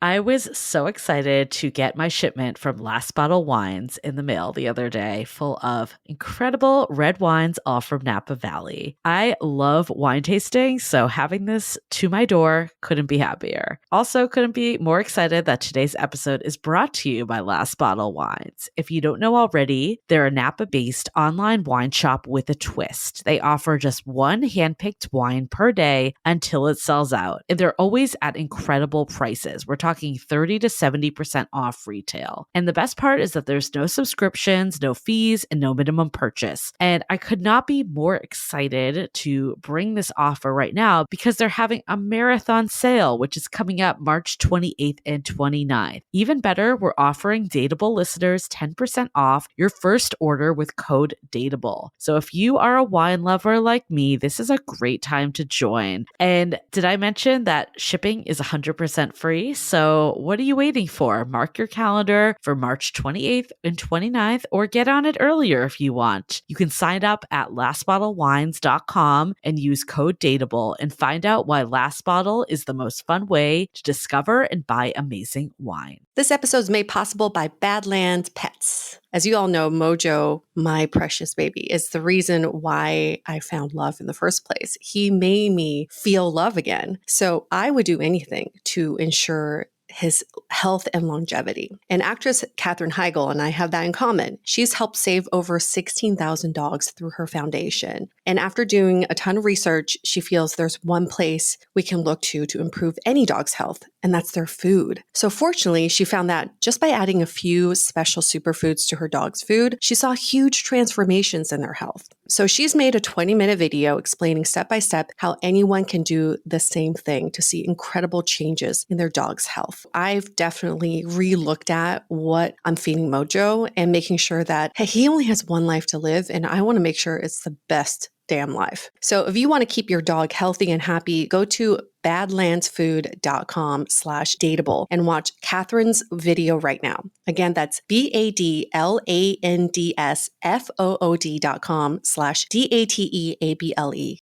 I was so excited to get my shipment from Last Bottle Wines in the mail the other day, full of incredible red wines all from Napa Valley. I love wine tasting, so having this to my door couldn't be happier. Also, couldn't be more excited that today's episode is brought to you by Last Bottle Wines. If you don't know already, they're a Napa-based online wine shop with a twist. They offer just one handpicked wine per day until it sells out, and they're always at incredible prices. We're talking 30 to 70% off retail. And the best part is that there's no subscriptions, no fees, and no minimum purchase. And I could not be more excited to bring this offer right now because they're having a marathon sale, which is coming up March 28th and 29th. Even better, we're offering Dateable listeners 10% off your first order with code DATEABLE. So if you are a wine lover like me, this is a great time to join. And did I mention that shipping is 100% free? So what are you waiting for? Mark your calendar for March 28th and 29th, or get on it earlier if you want. You can sign up at lastbottlewines.com and use code DATEABLE and find out why Last Bottle is the most fun way to discover and buy amazing wine. This episode is made possible by Badlands Pets. As you all know, Mojo, my precious baby, is the reason why I found love in the first place. He made me feel love again. So I would do anything to ensure his health and longevity. And actress Katherine Heigl and I have that in common. She's helped save over 16,000 dogs through her foundation. And after doing a ton of research, she feels there's one place we can look to improve any dog's health, and that's their food. So fortunately, she found that just by adding a few special superfoods to her dog's food, she saw huge transformations in their health. So she's made a 20-minute video explaining step-by-step how anyone can do the same thing to see incredible changes in their dog's health. I've definitely re-looked at what I'm feeding Mojo and making sure that, hey, he only has one life to live, and I want to make sure it's the best damn life. So if you want to keep your dog healthy and happy, go to badlandsfood.com/dateable and watch Catherine's video right now. Again, that's badlandsfood.com/dateable.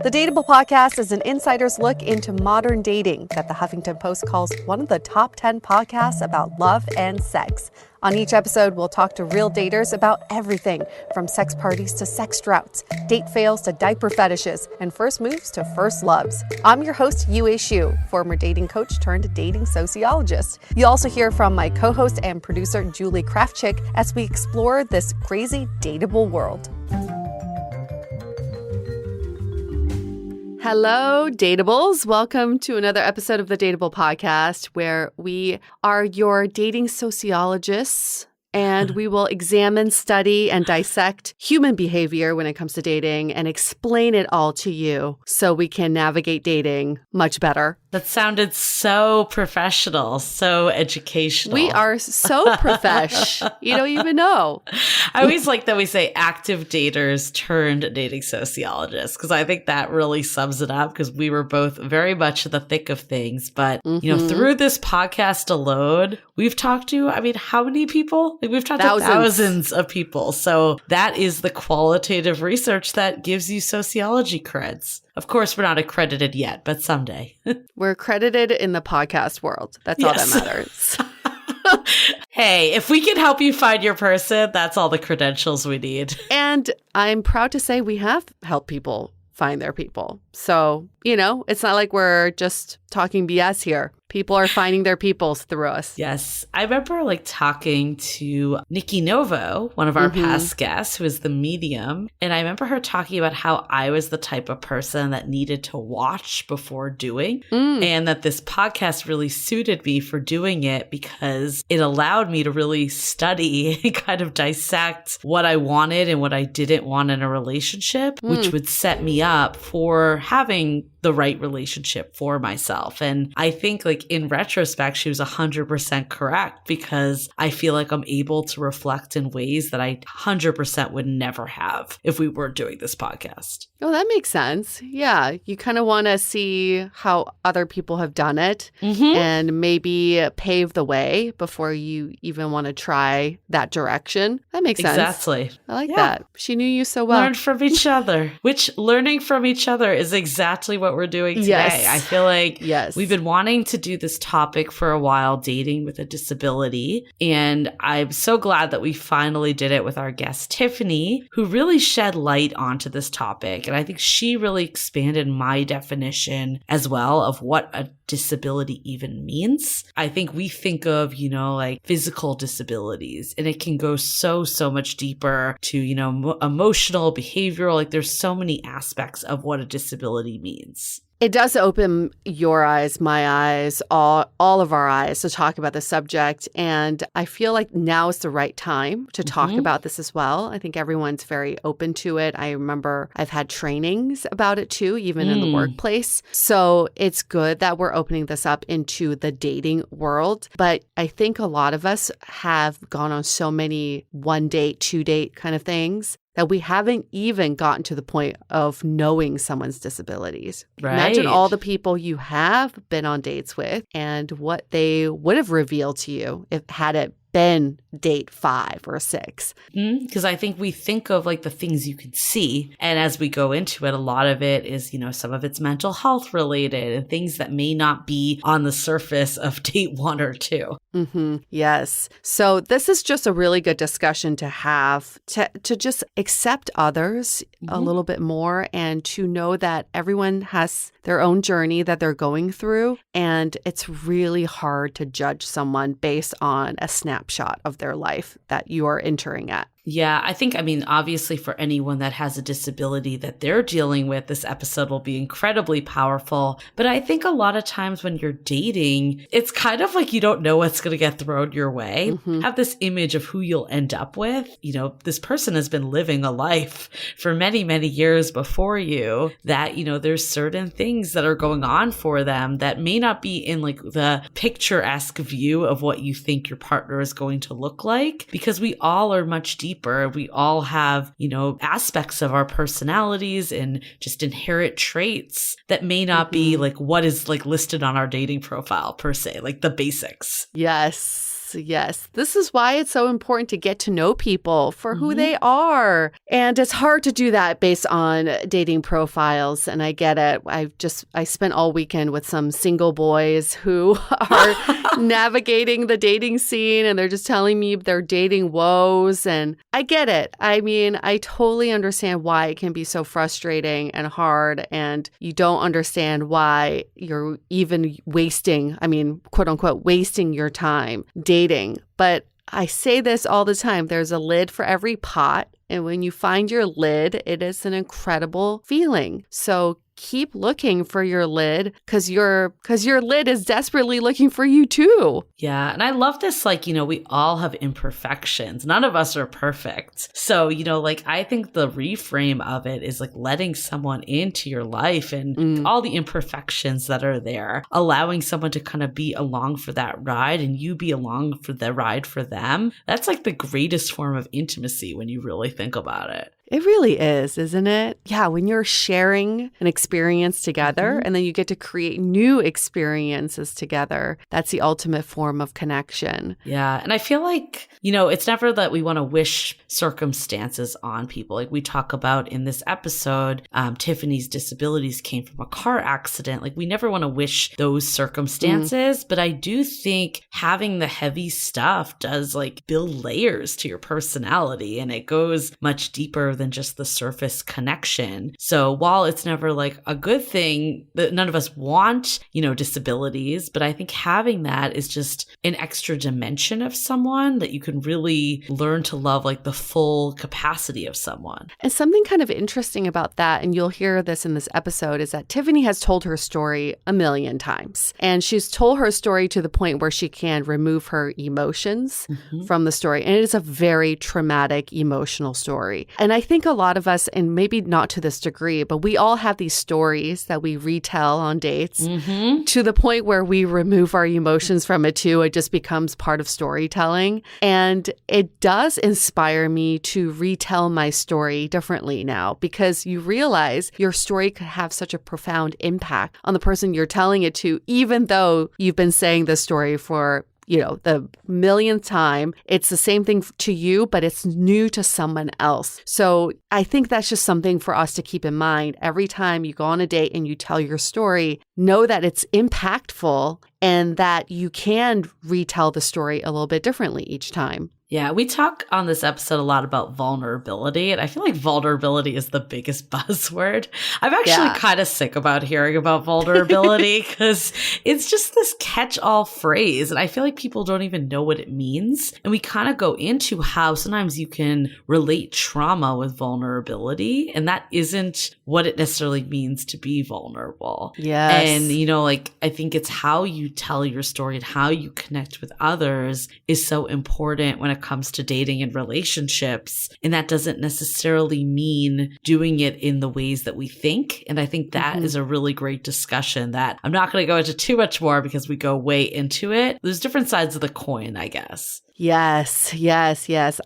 The Dateable podcast is an insider's look into modern dating that the Huffington Post calls one of the top 10 podcasts about love and sex. On each episode, we'll talk to real daters about everything from sex parties to sex droughts, date fails to diaper fetishes, and first moves to first loves. I'm your host, Yu Shu, former dating coach turned dating sociologist. You'll also hear from my co-host and producer, Julie Krafchick, as we explore this crazy dateable world. Hello, Dateables. Welcome to another episode of the Dateable podcast, where we are your dating sociologists, and we will examine, study, and dissect human behavior when it comes to dating and explain it all to you so we can navigate dating much better. That sounded so professional, so educational. We are so profesh. You don't even know. I always like that we say active daters turned dating sociologists, because I think that really sums it up, because we were both very much in the thick of things. But, you know, through this podcast alone, we've talked to, how many people? Like, we've talked to thousands of people. So that is the qualitative research that gives you sociology creds. Of course, we're not accredited yet, but someday. We're accredited in the podcast world. That's all that matters. Hey, if we can help you find your person, that's all the credentials we need. And I'm proud to say we have helped people find their people. So, you know, it's not like we're just talking BS here. People are finding their peoples through us. Yes. I remember talking to Nikki Novo, one of our past guests, who is the medium. And I remember her talking about how I was the type of person that needed to watch before doing. And that this podcast really suited me for doing it because it allowed me to really study and kind of dissect what I wanted and what I didn't want in a relationship, which would set me up for having the right relationship for myself. And I think in retrospect, she was 100% correct, because I feel like I'm able to reflect in ways that I 100% would never have if we weren't doing this podcast. Oh, that makes sense. Yeah. You kind of want to see how other people have done it and maybe pave the way before you even want to try that direction. That makes sense. Exactly. I like that. She knew you so well. Learn from each other, which learning from each other is exactly what we're doing today. Yes. I feel like we've been wanting to do do this topic for a while, dating with a disability. And I'm so glad that we finally did it with our guest, Tiffany, who really shed light onto this topic. And I think she really expanded my definition as well of what a disability even means. I think we think of, like physical disabilities, and it can go so much deeper to, emotional, behavioral, like there's so many aspects of what a disability means. It does open your eyes, my eyes, all of our eyes to talk about the subject. And I feel like now is the right time to talk about this as well. I think everyone's very open to it. I remember I've had trainings about it too, even in the workplace. So it's good that we're opening this up into the dating world. But I think a lot of us have gone on so many 1 date, 2 date kind of things that we haven't even gotten to the point of knowing someone's disabilities. Right. Imagine all the people you have been on dates with and what they would have revealed to you if had it been date 5 or 6. Because I think we think of like the things you can see. And as we go into it, a lot of it is, some of it's mental health related and things that may not be on the surface of date 1 or 2. Yes. So this is just a really good discussion to have to just accept others a little bit more and to know that everyone has their own journey that they're going through. And it's really hard to judge someone based on a snapshot of their life that you are entering at. Yeah, I think, obviously for anyone that has a disability that they're dealing with, this episode will be incredibly powerful. But I think a lot of times when you're dating, it's kind of like you don't know what's going to get thrown your way. Have this image of who you'll end up with. This person has been living a life for many, many years before you that, there's certain things that are going on for them that may not be in like the picturesque view of what you think your partner is going to look like, because we all are much deeper. We all have, aspects of our personalities and just inherent traits that may not be like what is like listed on our dating profile per se, like the basics. Yes. This is why it's so important to get to know people for who they are. And it's hard to do that based on dating profiles. And I get it. I spent all weekend with some single boys who are navigating the dating scene, and they're just telling me their dating woes. And I get it. I totally understand why it can be so frustrating and hard. And you don't understand why you're even wasting, quote unquote, wasting your time dating. But I say this all the time. There's a lid for every pot. And when you find your lid, it is an incredible feeling. So keep looking for your lid because your lid is desperately looking for you too. Yeah. And I love this, we all have imperfections. None of us are perfect. So, I think the reframe of it is like letting someone into your life and all the imperfections that are there, allowing someone to kind of be along for that ride and you be along for the ride for them. That's like the greatest form of intimacy when you really think about it. It really is, isn't it? Yeah, when you're sharing an experience together and then you get to create new experiences together, that's the ultimate form of connection. Yeah. And I feel like, it's never that we want to wish circumstances on people. Like we talk about in this episode, Tiffany's disabilities came from a car accident. Like we never want to wish those circumstances, but I do think having the heavy stuff does like build layers to your personality, and it goes much deeper than just the surface connection. So while it's never like a good thing that none of us want, disabilities, but I think having that is just an extra dimension of someone that you can really learn to love, like the full capacity of someone. And something kind of interesting about that, and you'll hear this in this episode, is that Tiffany has told her story a million times. And she's told her story to the point where she can remove her emotions from the story. And it is a very traumatic, emotional story. And I think a lot of us, and maybe not to this degree, but we all have these stories that we retell on dates to the point where we remove our emotions from it too. It just becomes part of storytelling. And it does inspire me to retell my story differently now, because you realize your story could have such a profound impact on the person you're telling it to, even though you've been saying this story for the millionth time. It's the same thing to you, but it's new to someone else. So I think that's just something for us to keep in mind. Every time you go on a date and you tell your story, know that it's impactful and that you can retell the story a little bit differently each time. Yeah, we talk on this episode a lot about vulnerability, and I feel like vulnerability is the biggest buzzword. I'm actually kind of sick about hearing about vulnerability because it's just this catch-all phrase, and I feel like people don't even know what it means. And we kind of go into how sometimes you can relate trauma with vulnerability, and that isn't what it necessarily means to be vulnerable. Yes. And, I think it's how you tell your story and how you connect with others is so important when it comes to dating and relationships. And that doesn't necessarily mean doing it in the ways that we think. And I think that is a really great discussion that I'm not going to go into too much more because we go way into it. There's different sides of the coin, I guess. Yes.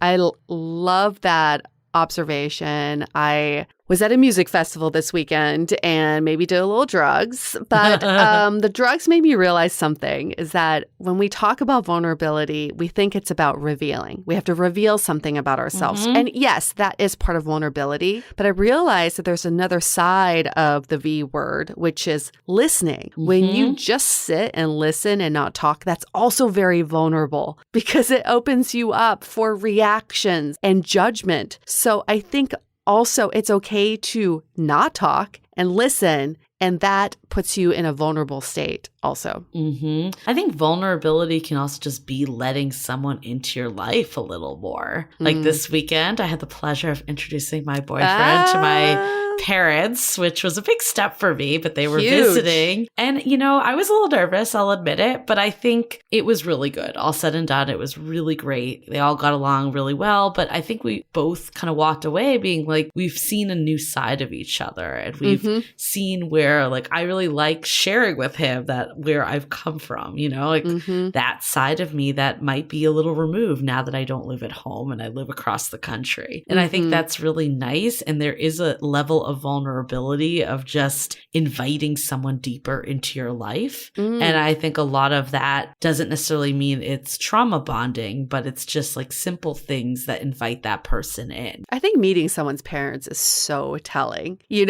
I love that observation. I was at a music festival this weekend and maybe did a little drugs, but the drugs made me realize something is that when we talk about vulnerability, we think it's about revealing. We have to reveal something about ourselves. And yes, that is part of vulnerability, but I realized that there's another side of the V word, which is listening. When you just sit and listen and not talk, that's also very vulnerable because it opens you up for reactions and judgment. So I think also, it's okay to not talk and listen, and that puts you in a vulnerable state also. I think vulnerability can also just be letting someone into your life a little more. Like this weekend, I had the pleasure of introducing my boyfriend to my parents, which was a big step for me, but they were visiting. And, I was a little nervous, I'll admit it, but I think it was really good. All said and done, it was really great. They all got along really well, but I think we both kind of walked away being like, we've seen a new side of each other and we've seen where I really like sharing with him that where I've come from, that side of me that might be a little removed now that I don't live at home and I live across the country. And I think that's really nice. And there is a level of vulnerability of just inviting someone deeper into your life. And I think a lot of that doesn't necessarily mean it's trauma bonding, but it's just simple things that invite that person in. I think meeting someone's parents is so telling. You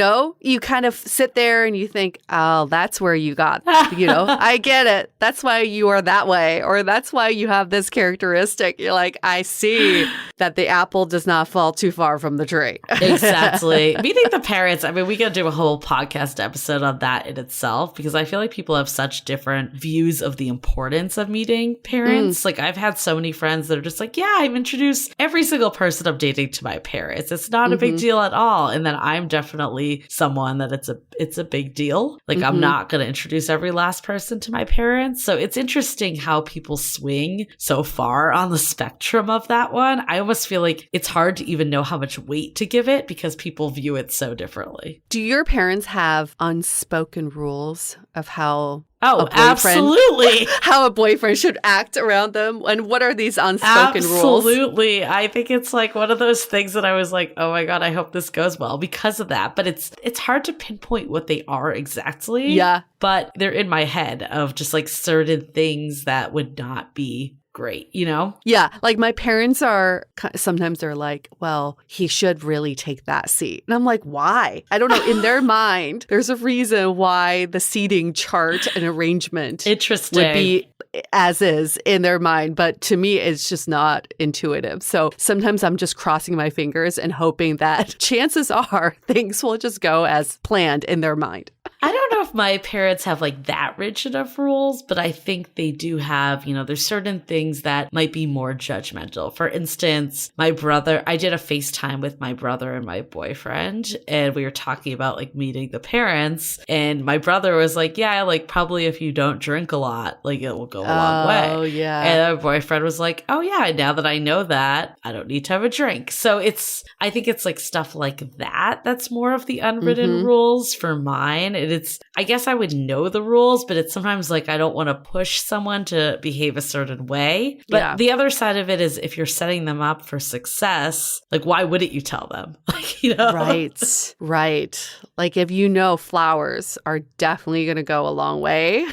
kind of sit there and you think, oh, that's where you got, I get it. That's why you are that way, or that's why you have this characteristic. You're like, I see that the apple does not fall too far from the tree. Exactly. Meeting the parents, we could do a whole podcast episode on that in itself, because I feel like people have such different views of the importance of meeting parents. I've had so many friends that are just I've introduced every single person I'm dating to my parents. It's not a big deal at all. And then I'm definitely someone that it's a big deal. I'm not going to introduce every last person to my parents. So it's interesting how people swing so far on the spectrum of that one. I almost feel like it's hard to even know how much weight to give it because people view it so differently. Do your parents have unspoken rules of how absolutely. How a boyfriend should act around them? And what are these unspoken rules? Absolutely. I think it's one of those things that I was oh my God, I hope this goes well because of that. But it's hard to pinpoint what they are exactly. Yeah. But they're in my head of just certain things that would not be great, Yeah. My parents are, sometimes they're well, he should really take that seat. And I'm why? I don't know. In their mind, there's a reason why the seating chart and arrangement would be as is in their mind. But to me, it's just not intuitive. So sometimes I'm just crossing my fingers and hoping that chances are things will just go as planned in their mind. I don't know if my parents have that rigid of rules, but I think they do have, there's certain things that might be more judgmental. For instance, I did a FaceTime with my brother and my boyfriend, and we were talking about meeting the parents. And my brother was probably if you don't drink a lot, it will go a long way. Oh, yeah. And my boyfriend was oh yeah, now that I know that, I don't need to have a drink. So I think it's stuff like that that's more of the unwritten rules for mine. And I guess I would know the rules, but it's sometimes like I don't want to push someone to behave a certain way. But the other side of it is if you're setting them up for success, like why wouldn't you tell them? Like, you know? Right. Like if you know flowers are definitely going to go a long way,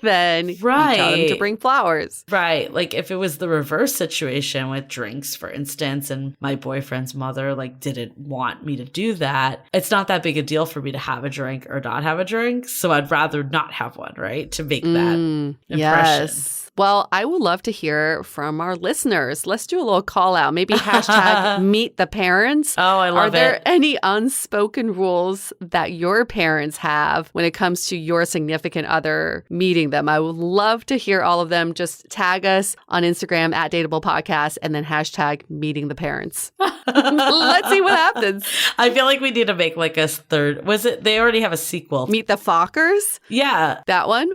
then you tell them to bring flowers. Right. Like if it was the reverse situation with drinks, for instance, and my boyfriend's mother like didn't want me to do that, it's not that big a deal for me to have a drink or not have a drink. So I'd rather not have one, right? To make that impression. Yes. Well, I would love to hear from our listeners. Let's do a little call out. Maybe hashtag meet the parents. Oh, I love it. Are there any unspoken rules that your parents have when it comes to your significant other meeting them? I would love to hear all of them. Just tag us on Instagram at DATEABLE Podcast and then hashtag meeting the parents. Let's see what happens. I feel like we need to make like a third. They already have a sequel. Meet the Fockers? Yeah. That one?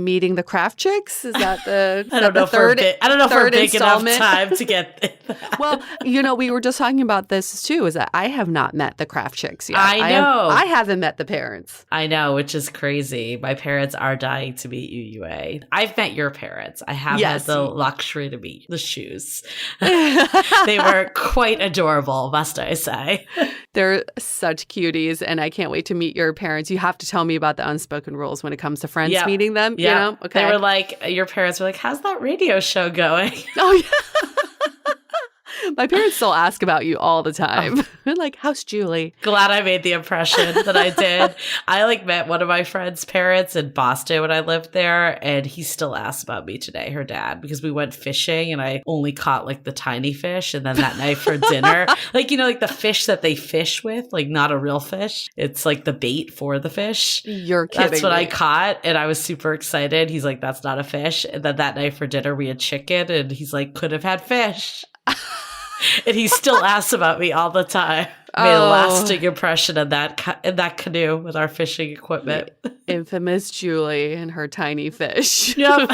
Meeting the Craft Chicks? Is that the I don't know if we're big enough time to get that. Well, we were just talking about this too, is that I have not met the Craft Chicks yet. I know. I haven't met the parents. I know, which is crazy. My parents are dying to meet you, Yue. I've met your parents. I have had the luxury to meet the shoes. They were quite adorable, must I say. They're such cuties, and I can't wait to meet your parents. You have to tell me about the unspoken rules when it comes to friends meeting them. Yeah. You know? Okay. They were like, your parents were like, how's that radio show going? Oh, yeah. My parents still ask about you all the time. They're like, how's Julie? Glad I made the impression that I did. I like met one of my friend's parents in Boston when I lived there, and he still asks about me today, her dad, because we went fishing and I only caught like the tiny fish. And then that night for dinner, like, like the fish that they fish with, like not a real fish. It's like the bait for the fish. You're kidding That's what me. I caught. And I was super excited. He's like, that's not a fish. And then that night for dinner, we had chicken, and he's like, could have had fish. And he still asks about me all the time. Made a lasting impression in that canoe with our fishing equipment. Infamous Julie and her tiny fish. Yep.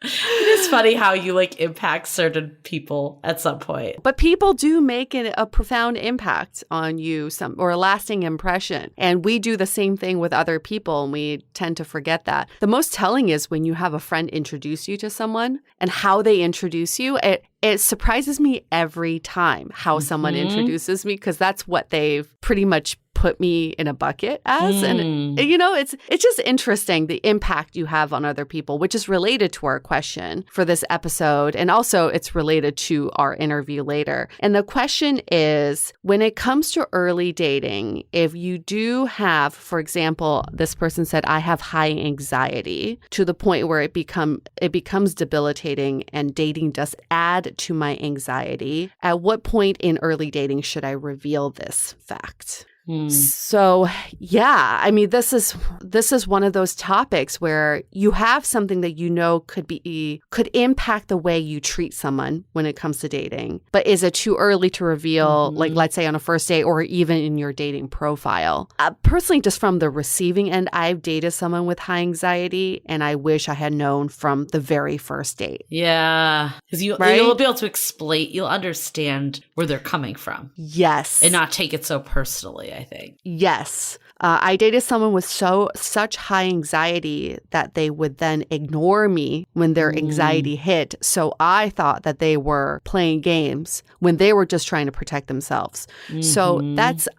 It is funny how you like impact certain people at some point. But people do make a profound impact on you, or a lasting impression. And we do the same thing with other people, and we tend to forget that. The most telling is when you have a friend introduce you to someone and how they introduce you. It surprises me every time how someone introduces me, because that's what they've pretty much put me in a bucket as. And, it's just interesting, the impact you have on other people, which is related to our question for this episode. And also it's related to our interview later. And the question is, when it comes to early dating, if you do have, for example, this person said, I have high anxiety to the point where it becomes debilitating and dating does add to my anxiety. At what point in early dating should I reveal this fact? So, yeah, I mean, this is one of those topics where you have something that could impact the way you treat someone when it comes to dating. But is it too early to reveal, like, let's say on a first date or even in your dating profile? Personally, just from the receiving end, I've dated someone with high anxiety, and I wish I had known from the very first date. Yeah, because you'll be able to explain, you'll understand where they're coming from. Yes. And not take it so personally, I think. Yes. I dated someone with such high anxiety that they would then ignore me when their anxiety hit. So I thought that they were playing games when they were just trying to protect themselves. So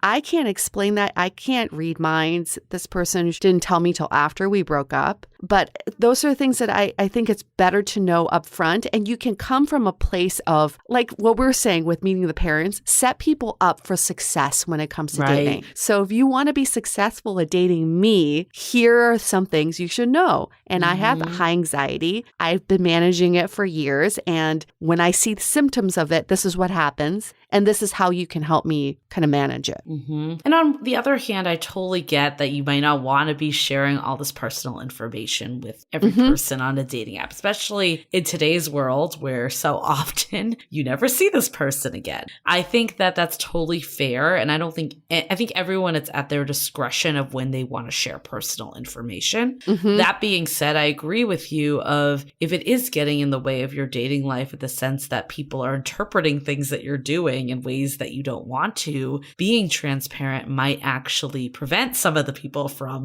I can't explain that. I can't read minds. This person didn't tell me till after we broke up. But those are things that I think it's better to know up front. And you can come from a place of, like what we're saying with meeting the parents, set people up for success when it comes to dating. So if you want to be successful at dating me, here are some things you should know. And I have high anxiety. I've been managing it for years. And when I see the symptoms of it, this is what happens. And this is how you can help me kind of manage it. And on the other hand, I totally get that you might not want to be sharing all this personal information with every person on a dating app, especially in today's world where so often you never see this person again. I think that that's totally fair. And I think everyone, it's at their discretion of when they want to share personal information. That being said, I agree with you of if it is getting in the way of your dating life in the sense that people are interpreting things that you're doing doing in ways that you don't want to, being transparent might actually prevent some of the people from,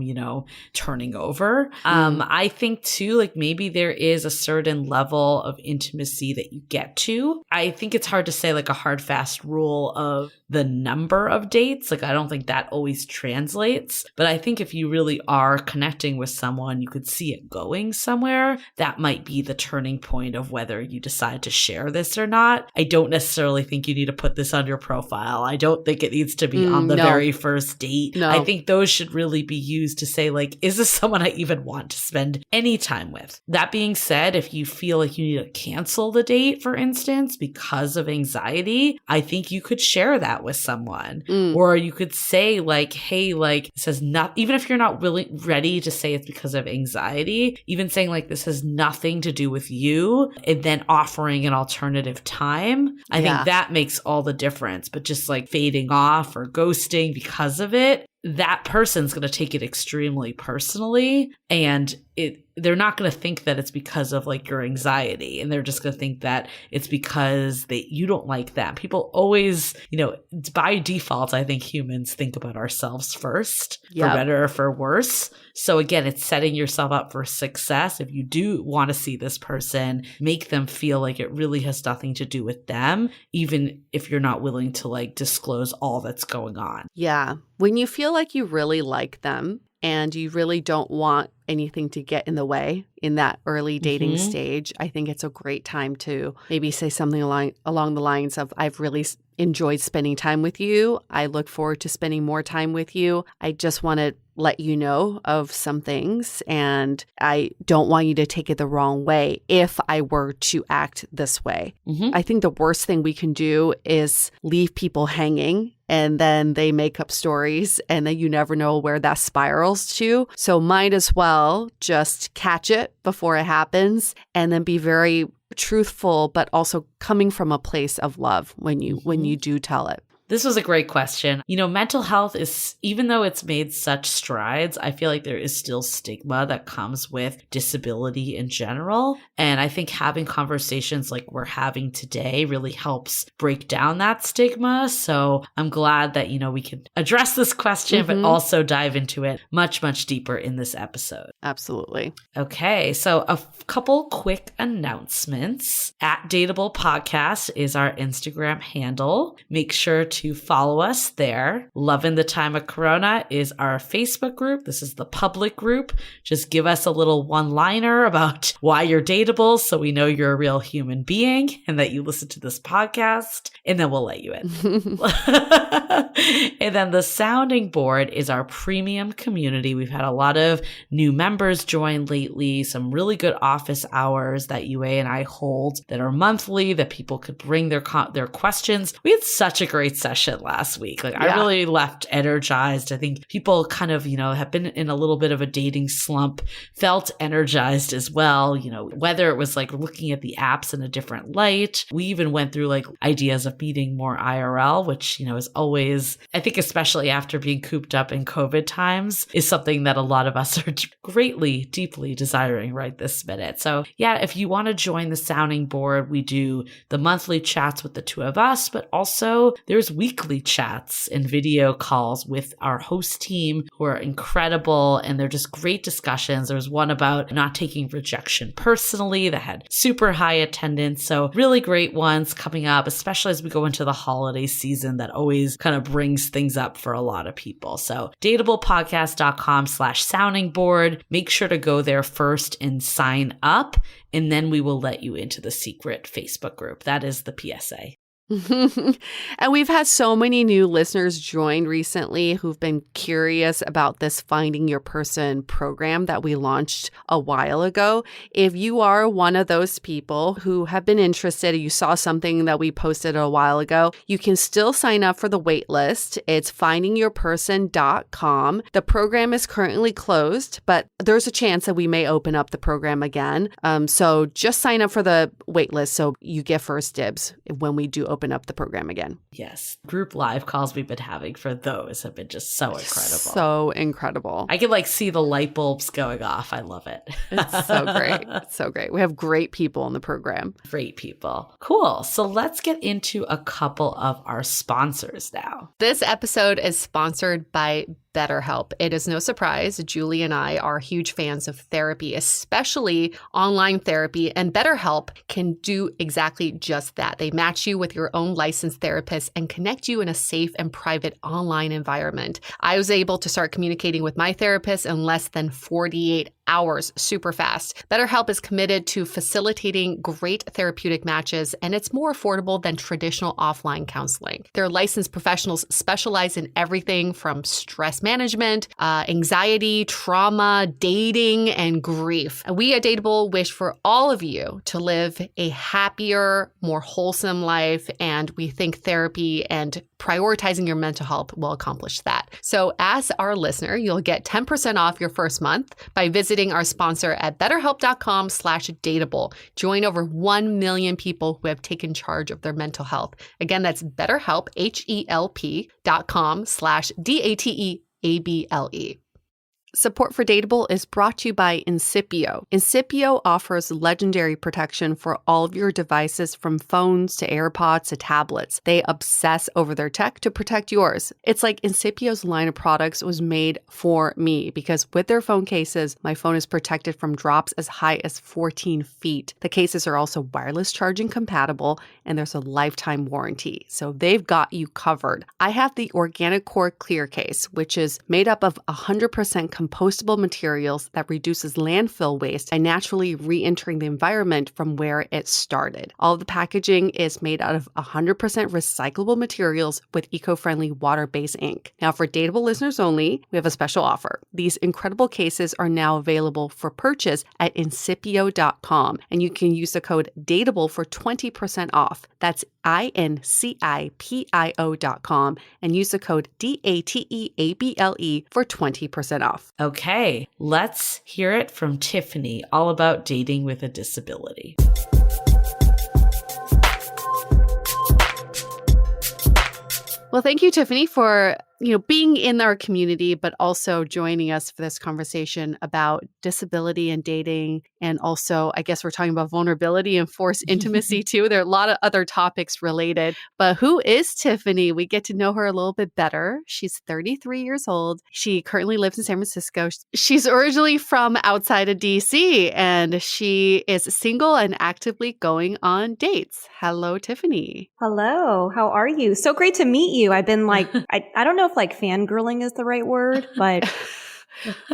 turning over. I think too, like maybe there is a certain level of intimacy that you get to. I think it's hard to say like a hard, fast rule of the number of dates. Like, I don't think that always translates. But I think if you really are connecting with someone, you could see it going somewhere. That might be the turning point of whether you decide to share this or not. I don't necessarily think you need to put this on your profile. I don't think it needs to be on the very first date. No. I think those should really be used to say, like, is this someone I even want to spend any time with? That being said, if you feel like you need to cancel the date, for instance, because of anxiety, I think you could share that with someone. Or you could say like, hey, like this has not, even if you're not really ready to say it's because of anxiety, even saying like this has nothing to do with you, and then offering an alternative time. I think that makes all the difference. But just like fading off or ghosting because of it, that person's going to take it extremely personally, and they're not going to think that it's because of like your anxiety, and they're just going to think that it's because you don't like them. People always, by default, I think humans think about ourselves first, for better or for worse. So again, it's setting yourself up for success. If you do want to see this person, make them feel like it really has nothing to do with them, even if you're not willing to like disclose all that's going on. Yeah. When you feel like you really like them and you really don't want anything to get in the way in that early dating stage, I think it's a great time to maybe say something along the lines of, I've really enjoyed spending time with you. I look forward to spending more time with you. I just want to let you know of some things, and I don't want you to take it the wrong way if I were to act this way. I think the worst thing we can do is leave people hanging, and then they make up stories, and then you never know where that spirals to. So might as well just catch it before it happens, and then be very truthful, but also coming from a place of love when you do tell it. This was a great question. Mental health is, even though it's made such strides, I feel like there is still stigma that comes with disability in general. And I think having conversations like we're having today really helps break down that stigma. So I'm glad that, we can address this question, but also dive into it much, much deeper in this episode. Absolutely. Okay. So a couple quick announcements. @DATEABLE Podcast is our Instagram handle. Make sure to follow us there. Loving the Time of Corona is our Facebook group. This is the public group. Just give us a little one-liner about why you're dateable so we know you're a real human being and that you listen to this podcast, and then we'll let you in. And then the sounding board is our premium community. We've had a lot of new members join lately, some really good office hours that UA and I hold that are monthly, that people could bring their questions. We had such a great session last week. I really left energized. I think people kind of, have been in a little bit of a dating slump, felt energized as well, whether it was like looking at the apps in a different light. We even went through like ideas of meeting more IRL, which, is always, I think, especially after being cooped up in COVID times, is something that a lot of us are greatly, deeply desiring right this minute. So if you want to join the sounding board, we do the monthly chats with the two of us, but also there's weekly chats and video calls with our host team who are incredible, and they're just great discussions. There was one about not taking rejection personally that had super high attendance. So really great ones coming up, especially as we go into the holiday season that always kind of brings things up for a lot of people. So dateablepodcast.com/sounding board. Make sure to go there first and sign up, and then we will let you into the secret Facebook group. That is the PSA. And we've had so many new listeners join recently who've been curious about this Finding Your Person program that we launched a while ago. If you are one of those people who have been interested, you saw something that we posted a while ago, you can still sign up for the wait list. It's findingyourperson.com. The program is currently closed, but there's a chance that we may open up the program again. So just sign up for the wait list so you get first dibs when we do open open up the program again. Yes. Group live calls we've been having for those have been just so incredible. So incredible. I can see the light bulbs going off. I love it. It's so great. It's so great. We have great people in the program. Great people. Cool. So let's get into a couple of our sponsors now. This episode is sponsored by BetterHelp. It is no surprise, Julie and I are huge fans of therapy, especially online therapy, and BetterHelp can do exactly just that. They match you with your own licensed therapist and connect you in a safe and private online environment. I was able to start communicating with my therapist in less than 48 hours, super fast. BetterHelp is committed to facilitating great therapeutic matches, and it's more affordable than traditional offline counseling. Their licensed professionals specialize in everything from stress management, anxiety, trauma, dating, and grief. And we at DATEABLE wish for all of you to live a happier, more wholesome life, and we think therapy and prioritizing your mental health will accomplish that. So as our listener, you'll get 10% off your first month by visiting our sponsor at betterhelp.com/dateable. Join over 1 million people who have taken charge of their mental health. Again, that's betterhelp, HELP.com/DATEABLE. Support for DATEABLE is brought to you by Incipio. Incipio offers legendary protection for all of your devices, from phones to AirPods to tablets. They obsess over their tech to protect yours. It's like Incipio's line of products was made for me, because with their phone cases, my phone is protected from drops as high as 14 feet. The cases are also wireless charging compatible, and there's a lifetime warranty. So they've got you covered. I have the Organic Core Clear Case, which is made up of 100% compostable materials that reduces landfill waste by naturally re-entering the environment from where it started. All of the packaging is made out of 100% recyclable materials with eco-friendly water-based ink. Now, for DATEABLE listeners only, we have a special offer. These incredible cases are now available for purchase at incipio.com, and you can use the code DATEABLE for 20% off. That's INCIPIO.com, and use the code DATEABLE for 20% off. Okay, let's hear it from Tiffany, all about dating with a disability. Well, thank you, Tiffany, for being in our community, but also joining us for this conversation about disability and dating. And also, I guess we're talking about vulnerability and forced intimacy too. There are a lot of other topics related. But who is Tiffany? We get to know her a little bit better. She's 33 years old. She currently lives in San Francisco. She's originally from outside of DC, and she is single and actively going on dates. Hello, Tiffany. Hello. How are you? So great to meet you. I've been I don't know if fangirling is the right word, but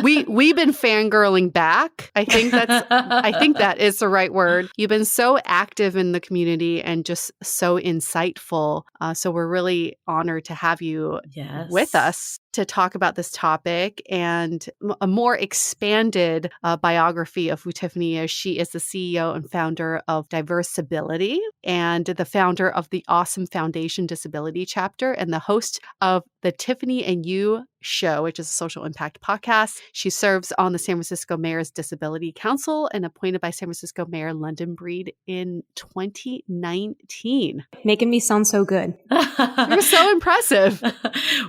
we've been fangirling back. I think that is the right word. You've been so active in the community and just so insightful. So we're really honored to have you with us to talk about this topic and a more expanded biography of who Tiffany is. She is the CEO and founder of Disabilities and the founder of the Awesome Foundation Disability Chapter and the host of the Tiffany Yu Show, which is a social impact podcast. She serves on the San Francisco Mayor's Disability Council and appointed by San Francisco Mayor London Breed in 2019. Making me sound so good. You're so impressive.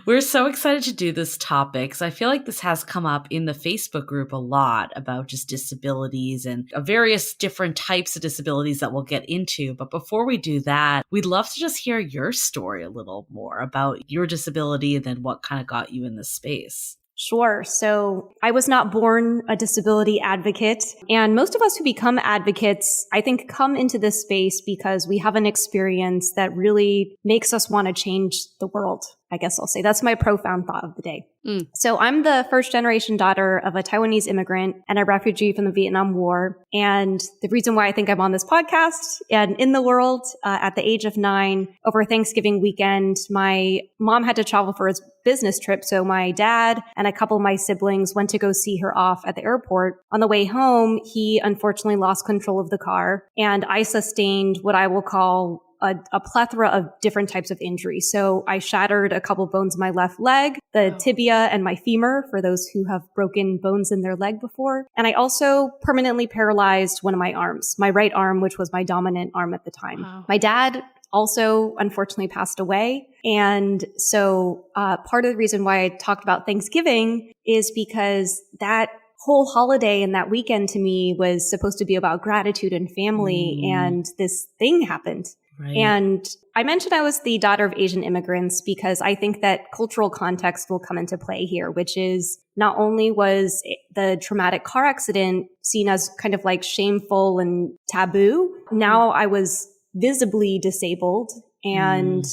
We're so excited to do this topic because I feel like this has come up in the Facebook group a lot about just disabilities and various different types of disabilities that we'll get into. But before we do that, we'd love to just hear your story a little more about your disability and then what kind of got you in this space. Sure. So I was not born a disability advocate. And most of us who become advocates, I think, come into this space because we have an experience that really makes us want to change the world. I guess I'll say that's my profound thought of the day. So I'm the first generation daughter of a Taiwanese immigrant and a refugee from the Vietnam War. And the reason why I think I'm on this podcast and in the world at the age of 9, over Thanksgiving weekend, my mom had to travel for his business trip. So my dad and a couple of my siblings went to go see her off at the airport. On the way home, he unfortunately lost control of the car, and I sustained what I will call a plethora of different types of injuries. So I shattered a couple bones in my left leg, the tibia and my femur, for those who have broken bones in their leg before. And I also permanently paralyzed one of my arms, my right arm, which was my dominant arm at the time. Wow. My dad also unfortunately passed away. And so part of the reason why I talked about Thanksgiving is because that whole holiday and that weekend to me was supposed to be about gratitude and family. And this thing happened. Right. And I mentioned I was the daughter of Asian immigrants because I think that cultural context will come into play here, which is not only was the traumatic car accident seen as kind of like shameful and taboo, now I was visibly disabled. And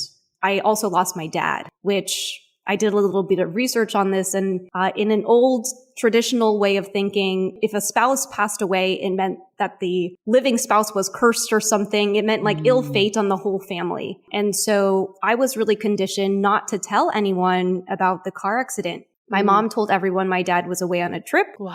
I also lost my dad, which I did a little bit of research on this. And in an old traditional way of thinking, if a spouse passed away, it meant that the living spouse was cursed or something. It meant like ill fate on the whole family. And so I was really conditioned not to tell anyone about the car accident. My mom told everyone my dad was away on a trip. Wow.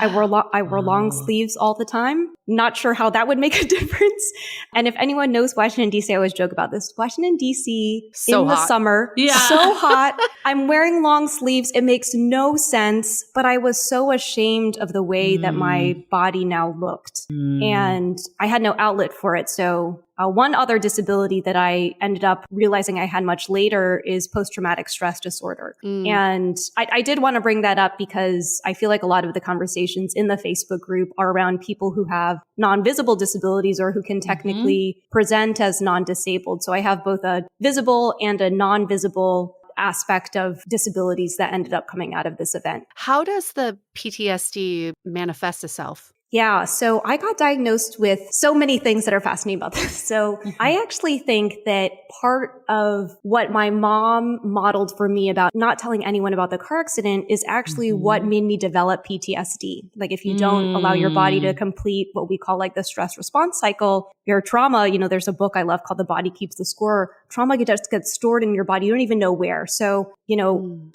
I wore long sleeves all the time. Not sure how that would make a difference. And if anyone knows Washington, D.C., I always joke about this. Washington, D.C. So in the hot. summer, so hot. I'm wearing long sleeves. It makes no sense. But I was so ashamed of the way that my body now looked. And I had no outlet for it. So one other disability that I ended up realizing I had much later is post-traumatic stress disorder. And I did want to bring that up because I feel like a lot of the conversations in the Facebook group are around people who have non-visible disabilities or who can technically present as non-disabled. So I have both a visible and a non-visible aspect of disabilities that ended up coming out of this event. How does the PTSD manifest itself? Yeah, so I got diagnosed with so many things that are fascinating about this. So I actually think that part of what my mom modeled for me about not telling anyone about the car accident is actually what made me develop PTSD. Like if you don't allow your body to complete what we call like the stress response cycle, your trauma, there's a book I love called The Body Keeps the Score. Trauma just gets stored in your body. You don't even know where. So,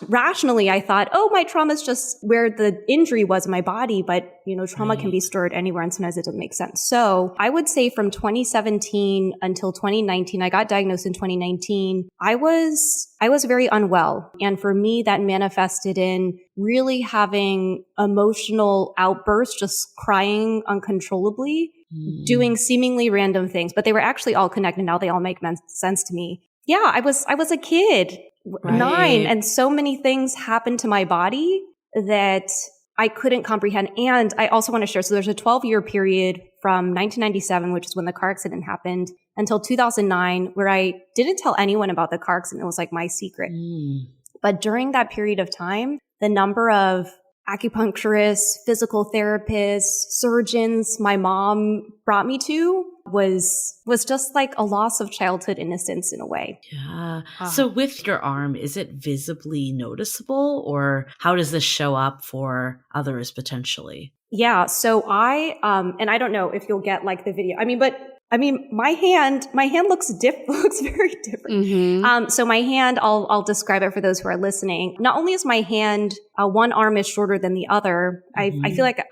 rationally, I thought, my trauma is just where the injury was in my body. But, trauma can be stored anywhere and sometimes it doesn't make sense. So I would say from 2017 until 2019, I got diagnosed in 2019. I was very unwell. And for me, that manifested in really having emotional outbursts, just crying uncontrollably, doing seemingly random things, but they were actually all connected. Now they all make sense to me. Yeah, I was a kid, 9, and so many things happened to my body that I couldn't comprehend. And I also want to share, so there's a 12-year period from 1997, which is when the car accident happened, until 2009, where I didn't tell anyone about the car accident. It was like my secret. But during that period of time, the number of acupuncturists, physical therapists, surgeons my mom brought me to was just like a loss of childhood innocence in a way. Yeah. So with your arm, is it visibly noticeable, or how does this show up for others potentially? Yeah. So and I don't know if you'll get like the video. My hand looks very different. So my hand, I'll describe it for those who are listening. Not only is my hand, one arm is shorter than the other. I feel like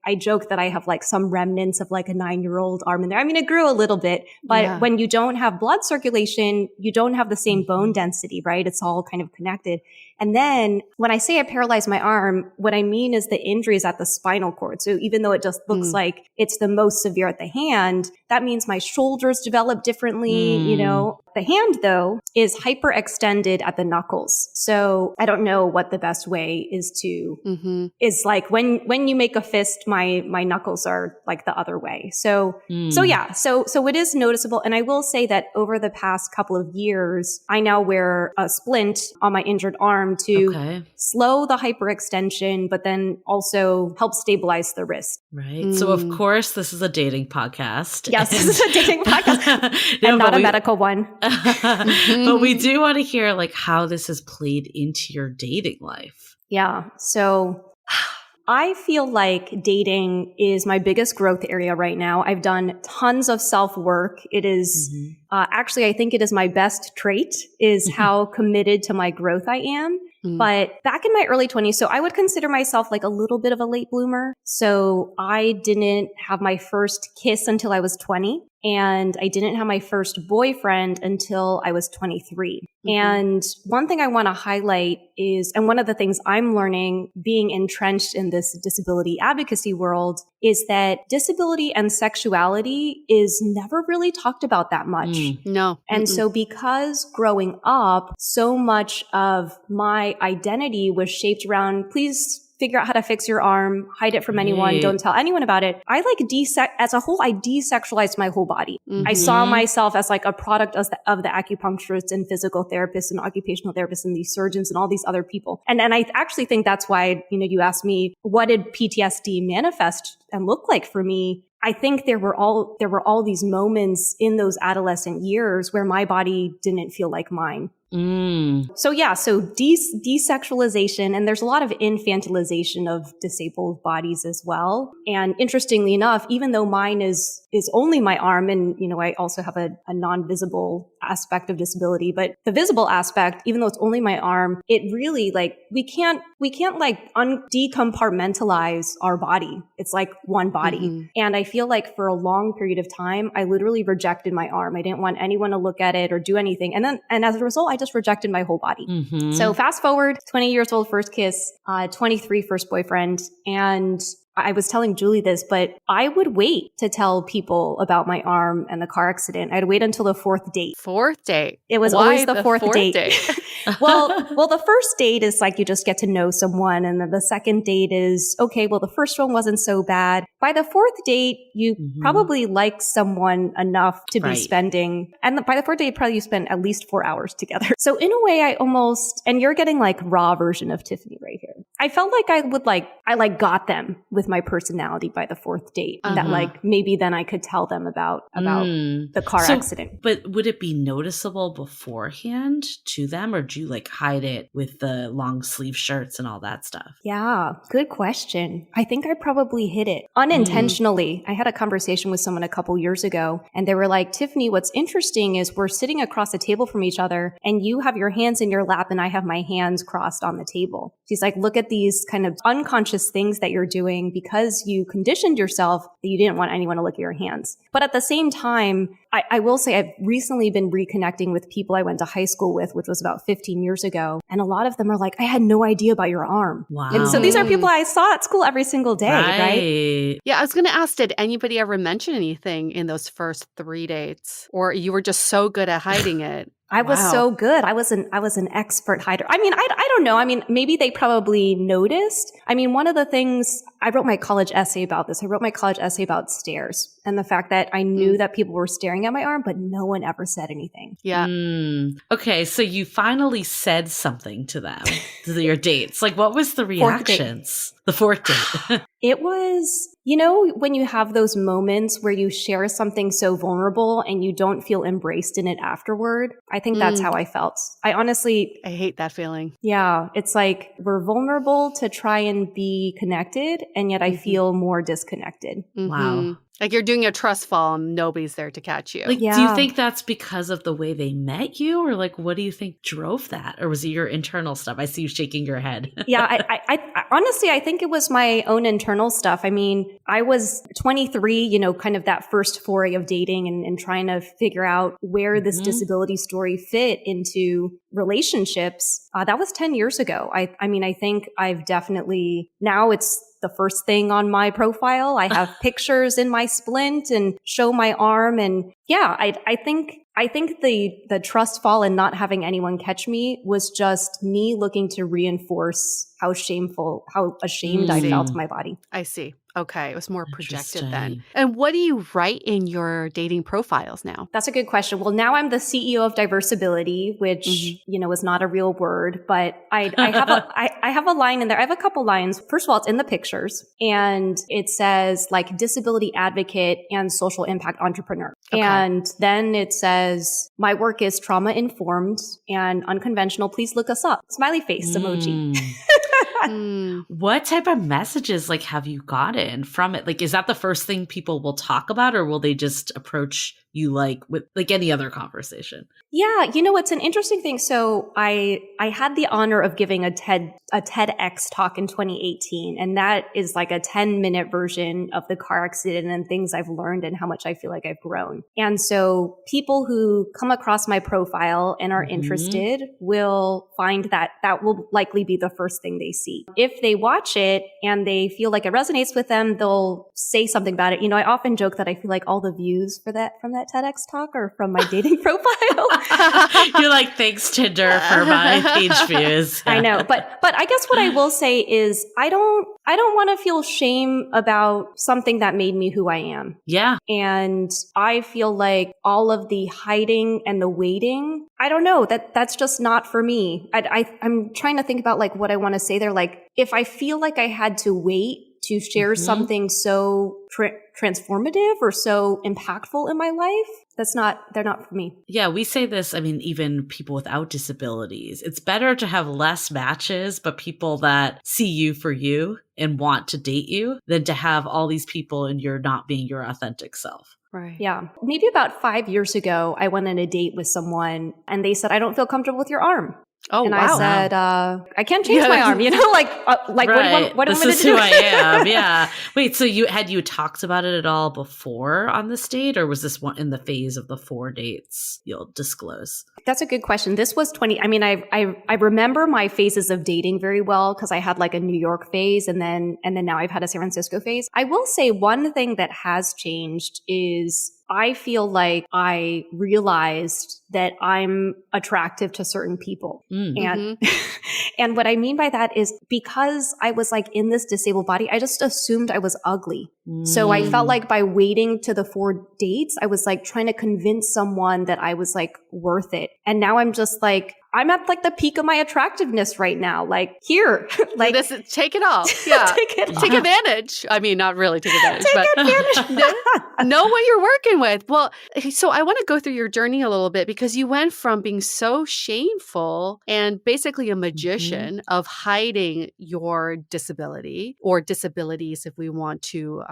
I joke that I have like some remnants of like a 9-year-old arm in there. It grew a little bit, but when you don't have blood circulation, you don't have the same bone density, right? It's all kind of connected. And then when I say I paralyzed my arm, what I mean is the injury is at the spinal cord. So even though it just looks like it's the most severe at the hand, that means my shoulders develop differently, The hand, though, is hyperextended at the knuckles. So I don't know what the best way is to, is like when you make a fist, my knuckles are like the other way. So it is noticeable. And I will say that over the past couple of years, I now wear a splint on my injured arm to slow the hyperextension, but then also help stabilize the wrist. Right. So of course, this is a dating podcast. Yes, this is a dating podcast and not a medical one. But we do want to hear like how this has played into your dating life. Yeah. So I feel like dating is my biggest growth area right now. I've done tons of self-work. It is actually, I think it is my best trait is how committed to my growth I am. But back in my early 20s, so I would consider myself like a little bit of a late bloomer. So I didn't have my first kiss until I was 20. And I didn't have my first boyfriend until I was 23. And one thing I want to highlight is, and one of the things I'm learning being entrenched in this disability advocacy world, is that disability and sexuality is never really talked about that much. No. And so because growing up, so much of my identity was shaped around, please figure out how to fix your arm, hide it from anyone, don't tell anyone about it. I as a whole, I desexualized my whole body. I saw myself as like a product of the acupuncturists and physical therapists and occupational therapists and these surgeons and all these other people. And I actually think that's why, you asked me, what did PTSD manifest and look like for me? I think there were all these moments in those adolescent years where my body didn't feel like mine. So desexualization, and there's a lot of infantilization of disabled bodies as well. And interestingly enough, even though mine is only my arm, and I also have a non-visible aspect of disability, but the visible aspect, even though it's only my arm, it really we can't decompartmentalize our body. It's like one body. And I feel like for a long period of time, I literally rejected my arm. I didn't want anyone to look at it or do anything. And as a result, I just rejected my whole body. So fast forward, 20 years old, first kiss, 23, first boyfriend. And I was telling Julie this, but I would wait to tell people about my arm and the car accident. I'd wait until the fourth date. Fourth date. It was Why always the fourth date. well, the first date is like you just get to know someone. And then the second date is, okay, well, the first one wasn't so bad. By the fourth date, you probably like someone enough to be spending. And by the fourth date, probably you spend at least 4 hours together. So in a way, and you're getting like raw version of Tiffany right here. I felt like I got them with my personality by the fourth date. That maybe then I could tell them about the car accident. But would it be noticeable beforehand to them, or do you hide it with the long sleeve shirts and all that stuff? Yeah, good question. I think I probably hid it unintentionally. I had a conversation with someone a couple years ago, and they were like, Tiffany, what's interesting is we're sitting across the table from each other, and you have your hands in your lap and I have my hands crossed on the table. She's like, look at these kind of unconscious things that you're doing because you conditioned yourself that you didn't want anyone to look at your hands. But at the same time, I will say I've recently been reconnecting with people I went to high school with, which was about 15 years ago. And a lot of them are like, I had no idea about your arm. Wow. And so these are people I saw at school every single day, right? Yeah, I was going to ask, did anybody ever mention anything in those first 3 dates? Or you were just so good at hiding it? I was so good. I was an expert hider. I mean, I don't know. I mean, maybe they probably noticed. I mean, one of the things, I wrote my college essay about this. I wrote my college essay about stares and the fact that I knew that people were staring at my arm, but no one ever said anything. Yeah. Okay. So you finally said something to them, to your dates. What was the reactions? The fourth date. It was, when you have those moments where you share something so vulnerable and you don't feel embraced in it afterward. I think that's how I felt. I hate that feeling. Yeah. It's like we're vulnerable to try and be connected, and yet I feel more disconnected. Wow. Like you're doing a trust fall and nobody's there to catch you. Do you think that's because of the way they met you, or what do you think drove that? Or was it your internal stuff? I see you shaking your head. Yeah, I honestly, I think it was my own internal stuff. I mean, I was 23, kind of that first foray of dating and trying to figure out where this disability story fit into relationships. That was 10 years ago. I mean, I think I've definitely, now it's the first thing on my profile. I have pictures in my splint and show my arm. And yeah, I think the trust fall and not having anyone catch me was just me looking to reinforce how ashamed I felt of my body. I see. Okay. It was more projected then. And what do you write in your dating profiles now? That's a good question. Well, now I'm the CEO of Diversibility, which, is not a real word, but I have a line in there. I have a couple lines. First of all, it's in the pictures and it says disability advocate and social impact entrepreneur. Okay. And then it says, my work is trauma informed and unconventional. Please look us up. Smiley face emoji. What type of messages like have you gotten from it? Like, is that the first thing people will talk about, or will they just approach you like with like any other conversation? Yeah, it's an interesting thing. So I had the honor of giving a TEDx talk in 2018, and that is like a 10-minute version of the car accident and things I've learned and how much I feel like I've grown. And so people who come across my profile and are interested will find that will likely be the first thing they see. If they watch it and they feel like it resonates with them, they'll say something about it. I often joke that I feel like all the views from that TEDx talk are from my dating profile. You're like, thanks Tinder for my page views. I know, but I guess what I will say is I don't want to feel shame about something that made me who I am. Yeah. And I feel like all of the hiding and the waiting, I don't know, that's just not for me. I'm trying to think about like what I want to say there. Like if I feel like I had to wait to share something so transformative or so impactful in my life, they're not for me. Yeah, we say this, I mean, even people without disabilities. It's better to have less matches, but people that see you for you and want to date you than to have all these people and you're not being your authentic self. Right. Yeah. Maybe about 5 years ago, I went on a date with someone and they said, I don't feel comfortable with your arm. Oh, and wow. I said, I can't change my arm, like Right. what do you want me to do? This is who I am. Yeah. Wait, so had you talked about it at all before on this date, or was this one in the phase of the 4 dates you'll disclose? That's a good question. This was I remember my phases of dating very well because I had like a New York phase and then now I've had a San Francisco phase. I will say one thing that has changed is I feel like I realized that I'm attractive to certain people. And and what I mean by that is because I was like in this disabled body, I just assumed I was ugly. So I felt like by waiting to the 4 dates, I was like trying to convince someone that I was like worth it. And now I'm just like, I'm at like the peak of my attractiveness right now. Like here, like take it all. Yeah. Take advantage. I mean, not really take advantage, but know what you're working with. Well, so I want to go through your journey a little bit because you went from being so shameful and basically a magician of hiding your disability or disabilities if we want to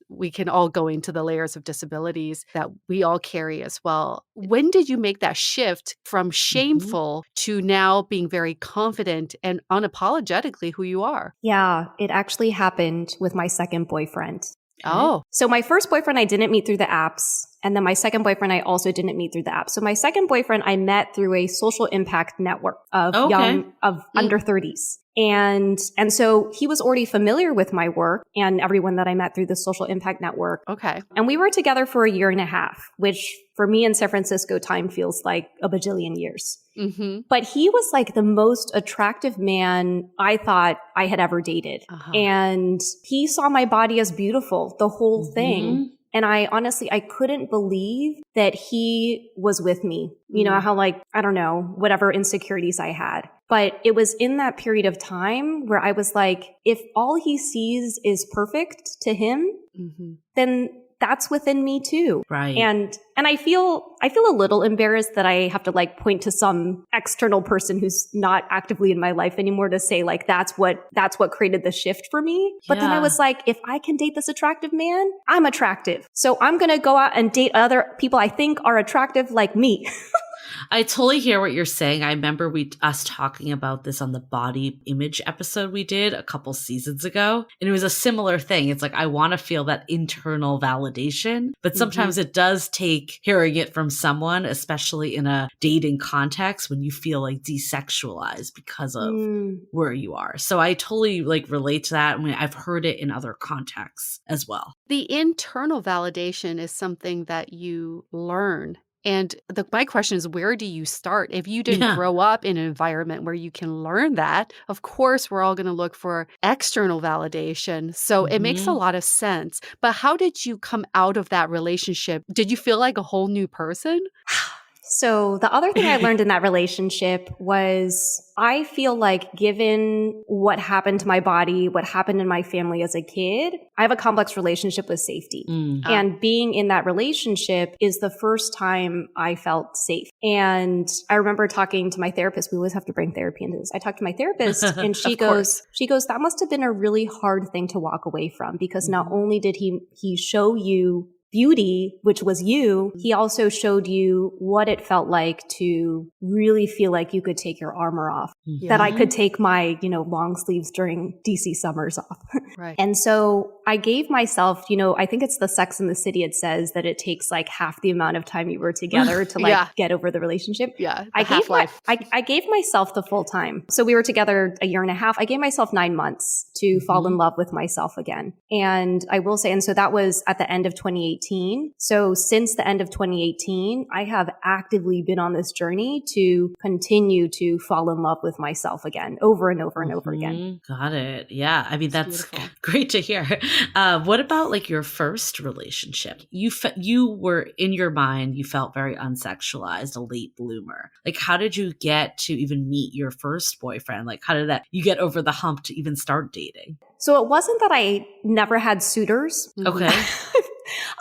we can all go into the layers of disabilities that we all carry as well. When did you make that shift from shameful to now being very confident and unapologetically who you are? Yeah, it actually happened with my second boyfriend. Oh. So my first boyfriend I didn't meet through the apps. And then my second boyfriend I also didn't meet through the apps. So my second boyfriend I met through a social impact network of under 30s. And so he was already familiar with my work and everyone that I met through the social impact network. Okay. And we were together for 1.5 years, which for me in San Francisco time feels like a bajillion years. But he was like the most attractive man I thought I had ever dated. And he saw my body as beautiful, the whole thing. And I honestly, I couldn't believe that he was with me. You know, how like, I don't know, whatever insecurities I had. But it was in that period of time where I was like, if all he sees is perfect to him, then that's within me too. Right. And I feel a little embarrassed that I have to like point to some external person who's not actively in my life anymore to say like, that's what created the shift for me. But then I was like, if I can date this attractive man, I'm attractive. So I'm going to go out and date other people I think are attractive like me. I totally hear what you're saying. I remember us talking about this on the body image episode we did a couple seasons ago. And it was a similar thing. It's like, I want to feel that internal validation, but sometimes it does take hearing it from someone, especially in a dating context when you feel like desexualized because of where you are. So I totally like relate to that. I mean, I've heard it in other contexts as well. The internal validation is something that you learn. And my question is, where do you start? If you didn't grow up in an environment where you can learn that, of course, we're all going to look for external validation. So it makes a lot of sense. But how did you come out of that relationship? Did you feel like a whole new person? So the other thing I learned in that relationship was I feel like given what happened to my body, what happened in my family as a kid, I have a complex relationship with safety. And being in that relationship is the first time I felt safe. And I remember talking to my therapist. We always have to bring therapy into this. I talked to my therapist and she goes, that must have been a really hard thing to walk away from, because not only did he show you beauty, which was you, he also showed you what it felt like to really feel like you could take your armor off, that I could take my, long sleeves during DC summers off. Right. And so I gave myself, I think it's the Sex and the City. It says that it takes like half the amount of time you were together to get over the relationship. Yeah. I gave myself the full time. So we were together a year and a half. I gave myself 9 months to fall in love with myself again. And I will say, and so that was at the end of 2018. So since the end of 2018, I have actively been on this journey to continue to fall in love with myself again, over and over and over again. Got it. Yeah. I mean, that's great to hear. What about like your first relationship? You were, in your mind, you felt very unsexualized, a late bloomer. Like, how did you get to even meet your first boyfriend? Like, how did you get over the hump to even start dating? So it wasn't that I never had suitors. Okay.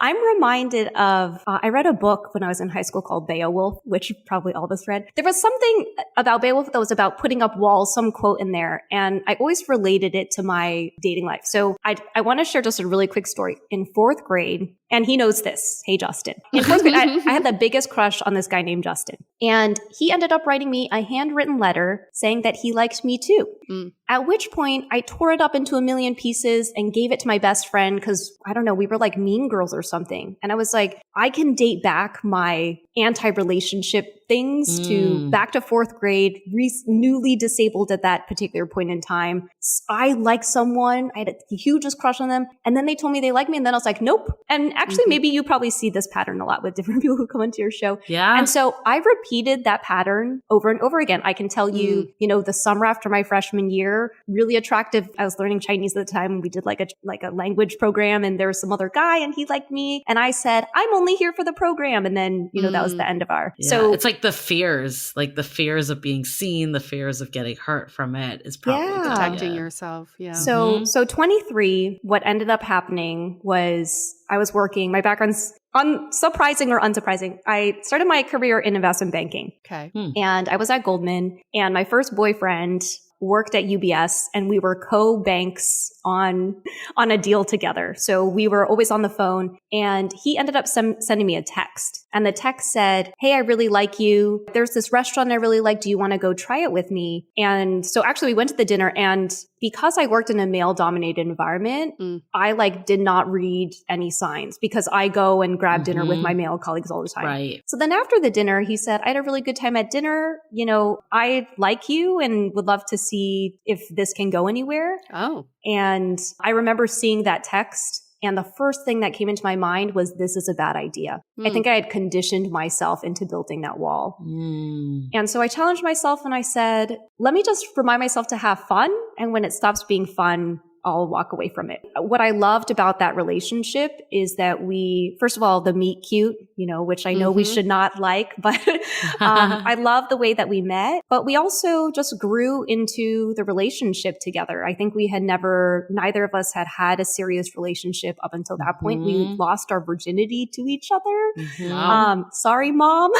I'm reminded of, I read a book when I was in high school called Beowulf, which probably all of us read. There was something about Beowulf that was about putting up walls, some quote in there. And I always related it to my dating life. So I want to share just a really quick story. In 4th grade, and he knows this. Hey, Justin. In 4th grade, I had the biggest crush on this guy named Justin. And he ended up writing me a handwritten letter saying that he liked me too. At which point I tore it up into a million pieces and gave it to my best friend because, I don't know, we were like mean girls or something. And I was like, I can date back my anti-relationship things to back to 4th grade, newly disabled at that particular point in time. I liked someone. I had a hugest crush on them. And then they told me they liked me. And then I was like, nope. And actually, maybe you probably see this pattern a lot with different people who come into your show. Yeah. And so I repeated that pattern over and over again. I can tell you, the summer after my freshman year, really attractive. I was learning Chinese at the time. We did like a language program and there was some other guy and he liked me. And I said, I'm only here for the program. And then, that was the end of our. Yeah. So it's like the fears of being seen, the fears of getting hurt from it is probably protecting yourself. Yeah. So 23, what ended up happening was I was working, my background's surprising or unsurprising. I started my career in investment banking. Okay. And I was at Goldman and my first boyfriend worked at UBS and we were co-banks on a deal together. So we were always on the phone and he ended up sending me a text and the text said, hey, I really like you. There's this restaurant I really like. Do you want to go try it with me? And so actually we went to the dinner and because I worked in a male dominated environment, I did not read any signs because I go and grab dinner with my male colleagues all the time. Right. So then after the dinner, he said, I had a really good time at dinner. I like you and would love to see if this can go anywhere. Oh. And I remember seeing that text. And the first thing that came into my mind was, this is a bad idea. I think I had conditioned myself into building that wall. And so I challenged myself and I said, let me just remind myself to have fun. And when it stops being fun, I'll walk away from it. What I loved about that relationship is that we, first of all, the meet cute, which I know we should not like, but I love the way that we met, but we also just grew into the relationship together. I think we had neither of us had a serious relationship up until that point. We lost our virginity to each other. Sorry, Mom.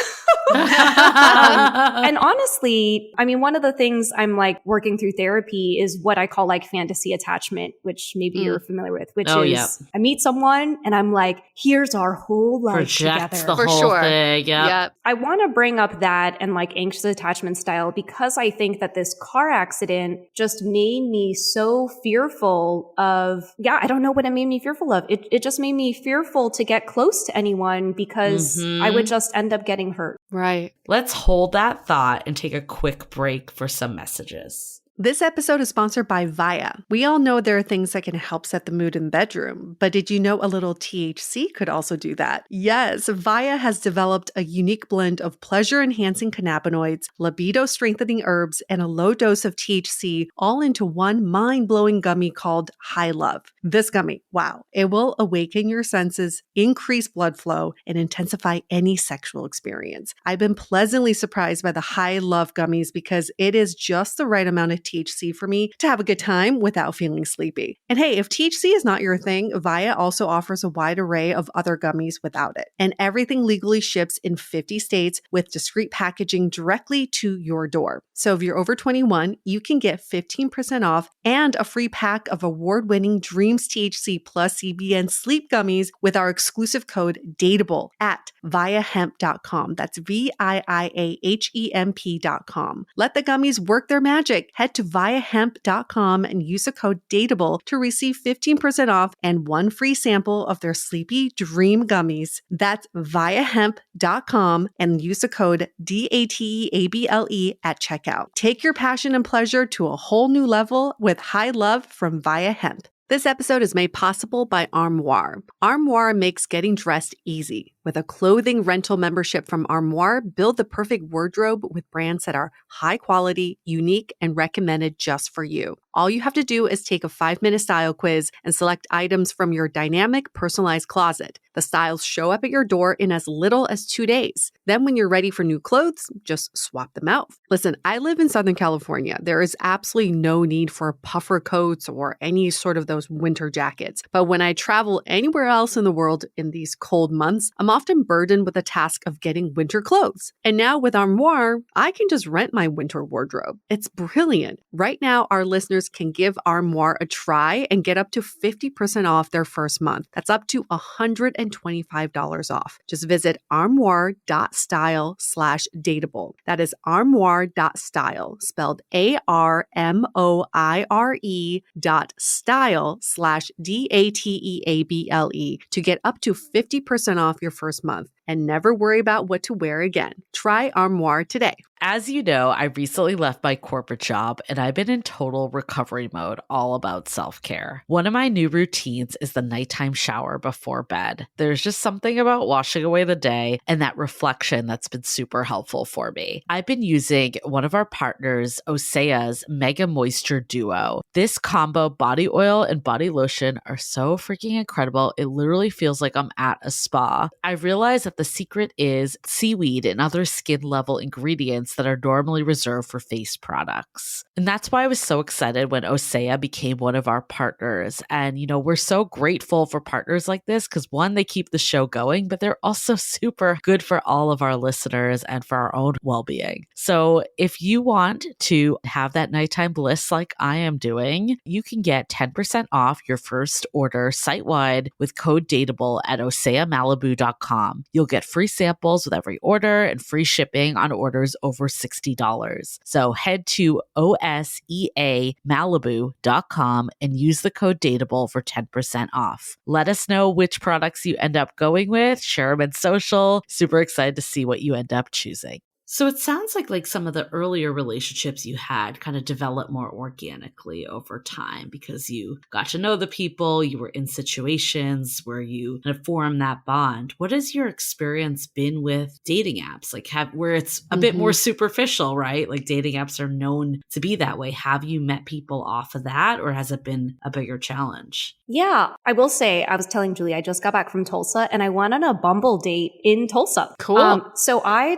And honestly, I mean, one of the things I'm working through therapy is what I call fantasy attachment, which maybe you're familiar with, which is I meet someone and I'm like, here's our whole life together. The For whole sure. thing. Yep. I want to bring up that and anxious attachment style because I think that this car accident just made me so fearful of, I don't know what it made me fearful of. It just made me fearful to get close to anyone because I would just end up getting hurt. Right. Let's hold that thought and take a quick break for some messages. This episode is sponsored by Via. We all know there are things that can help set the mood in the bedroom, but did you know a little THC could also do that? Yes, Via has developed a unique blend of pleasure-enhancing cannabinoids, libido-strengthening herbs, and a low dose of THC all into one mind-blowing gummy called High Love. This gummy, wow, it will awaken your senses, increase blood flow, and intensify any sexual experience. I've been pleasantly surprised by the High Love gummies because it is just the right amount of THC for me to have a good time without feeling sleepy. And hey, if THC is not your thing, Via also offers a wide array of other gummies without it. And everything legally ships in 50 states with discreet packaging directly to your door. So if you're over 21, you can get 15% off and a free pack of award-winning Dreams THC plus CBN sleep gummies with our exclusive code DATEABLE at viahemp.com. That's VIIAHEMP.com. Let the gummies work their magic. Head to viahemp.com and use the code DATEABLE to receive 15% off and one free sample of their Sleepy Dream gummies. That's viahemp.com and use the code DATEABLE at checkout. Take your passion and pleasure to a whole new level with High Love from Via Hemp. This episode is made possible by Armoire. Armoire makes getting dressed easy. With a clothing rental membership from Armoire, build the perfect wardrobe with brands that are high quality, unique, and recommended just for you. All you have to do is take a 5-minute style quiz and select items from your dynamic, personalized closet. The styles show up at your door in as little as 2 days. Then when you're ready for new clothes, just swap them out. Listen, I live in Southern California. There is absolutely no need for puffer coats or any sort of those winter jackets. But when I travel anywhere else in the world in these cold months, I'm often burdened with the task of getting winter clothes. And now with Armoire, I can just rent my winter wardrobe. It's brilliant. Right now, our listeners can give Armoire a try and get up to 50% off their first month. That's up to $125 off. Just visit armoire.style/dateable. That is armoire.style, spelled ARMOIRE.style/DATEABLE to get up to 50% off your first month and never worry about what to wear again. Try Armoire today. As you know, I recently left my corporate job and I've been in total recovery mode, all about self-care. One of my new routines is the nighttime shower before bed. There's just something about washing away the day and that reflection that's been super helpful for me. I've been using one of our partners, Osea's Mega Moisture Duo. This combo body oil and body lotion are so freaking incredible. It literally feels like I'm at a spa. I realized that the secret is seaweed and other skin level ingredients that are normally reserved for face products. And that's why I was so excited when Osea became one of our partners. And, you know, we're so grateful for partners like this because one, they keep the show going, but they're also super good for all of our listeners and for our own well-being. So if you want to have that nighttime bliss like I am doing, you can get 10% off your first order site-wide with code DATEABLE at oseamalibu.com. You'll get free samples with every order and free shipping on orders over $60. So head to oseamalibu.com and use the code DATEABLE for 10% off. Let us know which products you end up going with. Share them in social. Super excited to see what you end up choosing. So it sounds like some of the earlier relationships you had kind of developed more organically over time because you got to know the people, you were in situations where you kind of formed that bond. What has your experience been with dating apps? Where it's a bit more superficial, right? Like dating apps are known to be that way. Have you met people off of that or has it been a bigger challenge? Yeah, I will say, I was telling Julie, I just got back from Tulsa and I went on a Bumble date in Tulsa. Cool. So I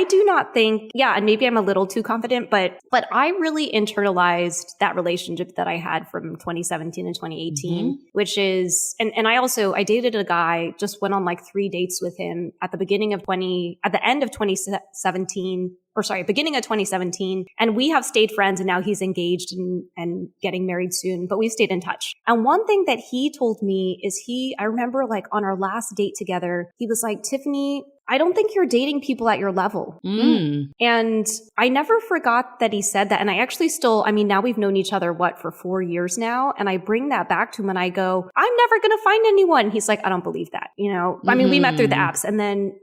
do not think, and maybe I'm a little too confident, but I really internalized that relationship that I had from 2017 and 2018, which is, and I dated a guy, just went on like 3 dates with him at the beginning of beginning of 2017. And we have stayed friends and now he's engaged and getting married soon, but we've stayed in touch. And one thing that he told me is I remember like on our last date together, he was like, Tiffany, I don't think you're dating people at your level. And I never forgot that he said that. And I actually now we've known each other, for 4 years now. And I bring that back to him and I go, I'm never going to find anyone. He's like, I don't believe that. We met through the apps. And then,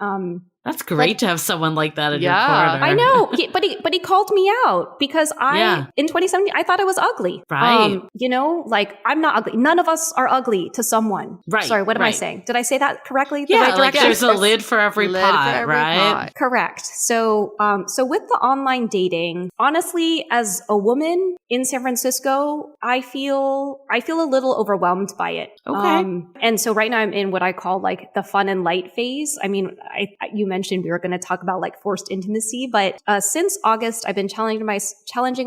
That's great to have someone like that in your Yeah. corner. I know, but he called me out because in 2017 I thought I was ugly. Right. You know, like I'm not ugly. None of us are ugly to someone. Right. Sorry, what am I right. saying? Did I say that correctly? The Yeah, right like direction? there's a lid for every Lid pot, for every right? pot. Correct. So, so with the online dating, honestly, as a woman in San Francisco, I feel a little overwhelmed by it. Okay. And so right now I'm in what I call like the fun and light phase. I mean, you mentioned we were going to talk about like forced intimacy, but since August, I've been challenging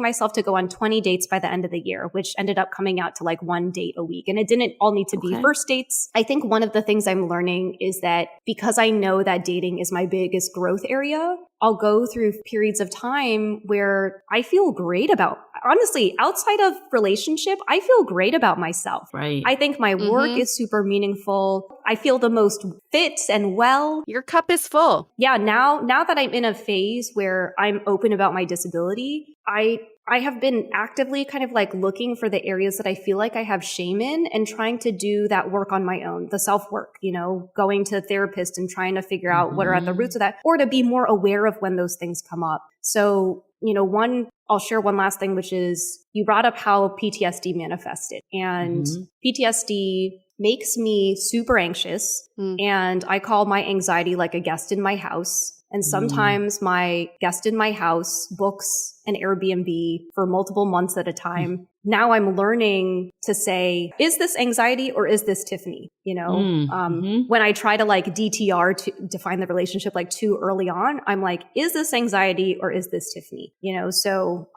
myself to go on 20 dates by the end of the year, which ended up coming out to like 1 date a week. And it didn't all need to be first dates. I think one of the things I'm learning is that because I know that dating is my biggest growth area, I'll go through periods of time where I feel great about, honestly, outside of relationship, I feel great about myself. Right. I think my work is super meaningful. I feel the most fit and well. Your cup is full. Yeah, now that I'm in a phase where I'm open about my disability, I have been actively kind of like looking for the areas that I feel like I have shame in and trying to do that work on my own, the self-work, you know, going to a therapist and trying to figure out what are at the roots of that, or to be more aware of when those things come up. So, you know, I'll share one last thing, which is you brought up how PTSD manifested, and PTSD makes me super anxious, and I call my anxiety like a guest in my house. And sometimes my guest in my house books an Airbnb for multiple months at a time. Now I'm learning to say, is this anxiety or is this Tiffany? You know, when I try to like DTR to define the relationship like too early on, I'm like, is this anxiety or is this Tiffany? You know, so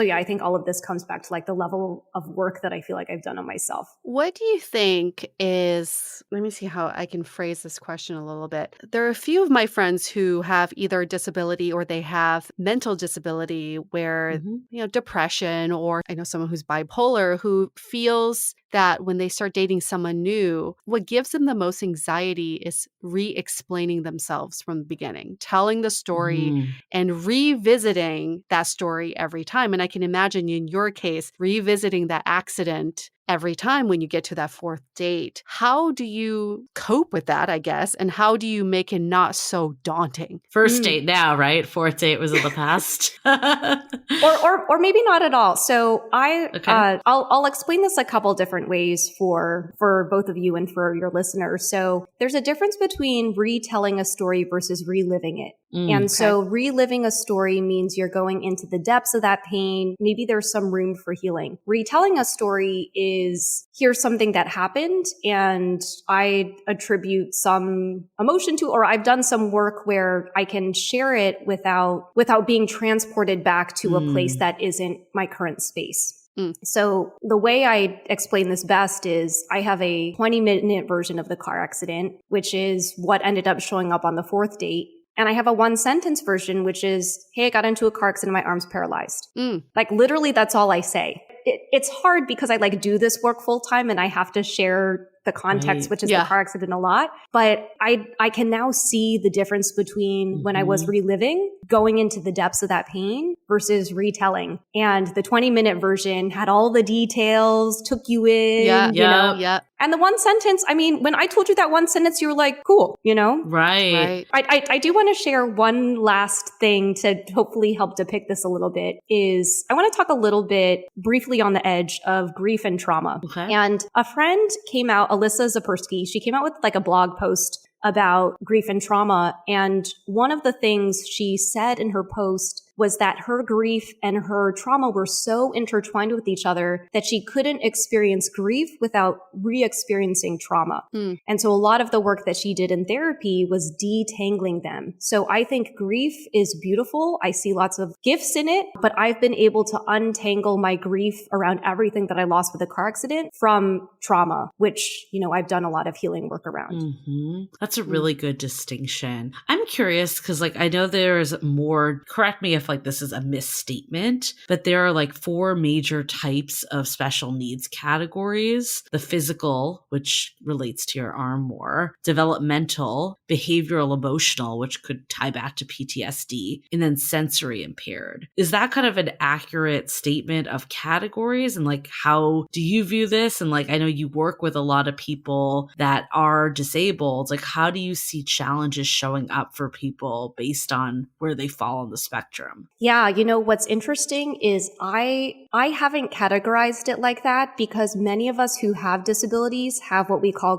yeah, I think all of this comes back to like the level of work that I feel like I've done on myself. What do you think is, let me see how I can phrase this question a little bit. There are a few of my friends who have either a disability or they have mental disability where, you know, depression, or I know someone who's bipolar who feels that when they start dating someone new, what gives them the most anxiety is re-explaining themselves from the beginning, telling the story and revisiting that story every time. And I can imagine in your case, revisiting that accident every time when you get to that fourth date. How do you cope with that, I guess? And how do you make it not so daunting? First date now, right? Fourth date was in the past. or maybe not at all. So I'll explain this a couple different ways for both of you and for your listeners. So there's a difference between retelling a story versus reliving it. And so reliving a story means you're going into the depths of that pain. Maybe there's some room for healing. Retelling a story is, here's something that happened and I attribute some emotion to, or I've done some work where I can share it without being transported back to a place that isn't my current space. So the way I explain this best is I have a 20-minute version of the car accident, which is what ended up showing up on the fourth date. And I have a 1-sentence version, which is, hey, I got into a car accident, my arm's paralyzed. Like literally that's all I say. It's hard because I like do this work full time and I have to share the context, which is the car accident a lot. But I can now see the difference between when I was reliving, going into the depths of that pain versus retelling. And the 20-minute version had all the details, took you in, you know. And the 1 sentence, I mean, when I told you that 1 sentence, you were like, cool, you know? Right. I do want to share one last thing to hopefully help depict this a little bit is I want to talk a little bit briefly on the edge of grief and trauma. And a friend came out, Alyssa Zapersky, she came out with like a blog post about grief and trauma. And one of the things she said in her post was that her grief and her trauma were so intertwined with each other that she couldn't experience grief without re-experiencing trauma. And so a lot of the work that she did in therapy was detangling them. So I think grief is beautiful. I see lots of gifts in it, but I've been able to untangle my grief around everything that I lost with a car accident from trauma, which, you know, I've done a lot of healing work around. That's a really good distinction. I'm curious because like I know there's more, correct me if if like this is a misstatement, but there are like 4 major types of special needs categories: the physical, which relates to your arm more, developmental, behavioral, emotional, which could tie back to PTSD, and then sensory impaired. Is that kind of an accurate statement of categories? And like, how do you view this? And like, I know you work with a lot of people that are disabled. Like, how do you see challenges showing up for people based on where they fall on the spectrum? Yeah, what's interesting is I haven't categorized it like that because many of us who have disabilities have what we call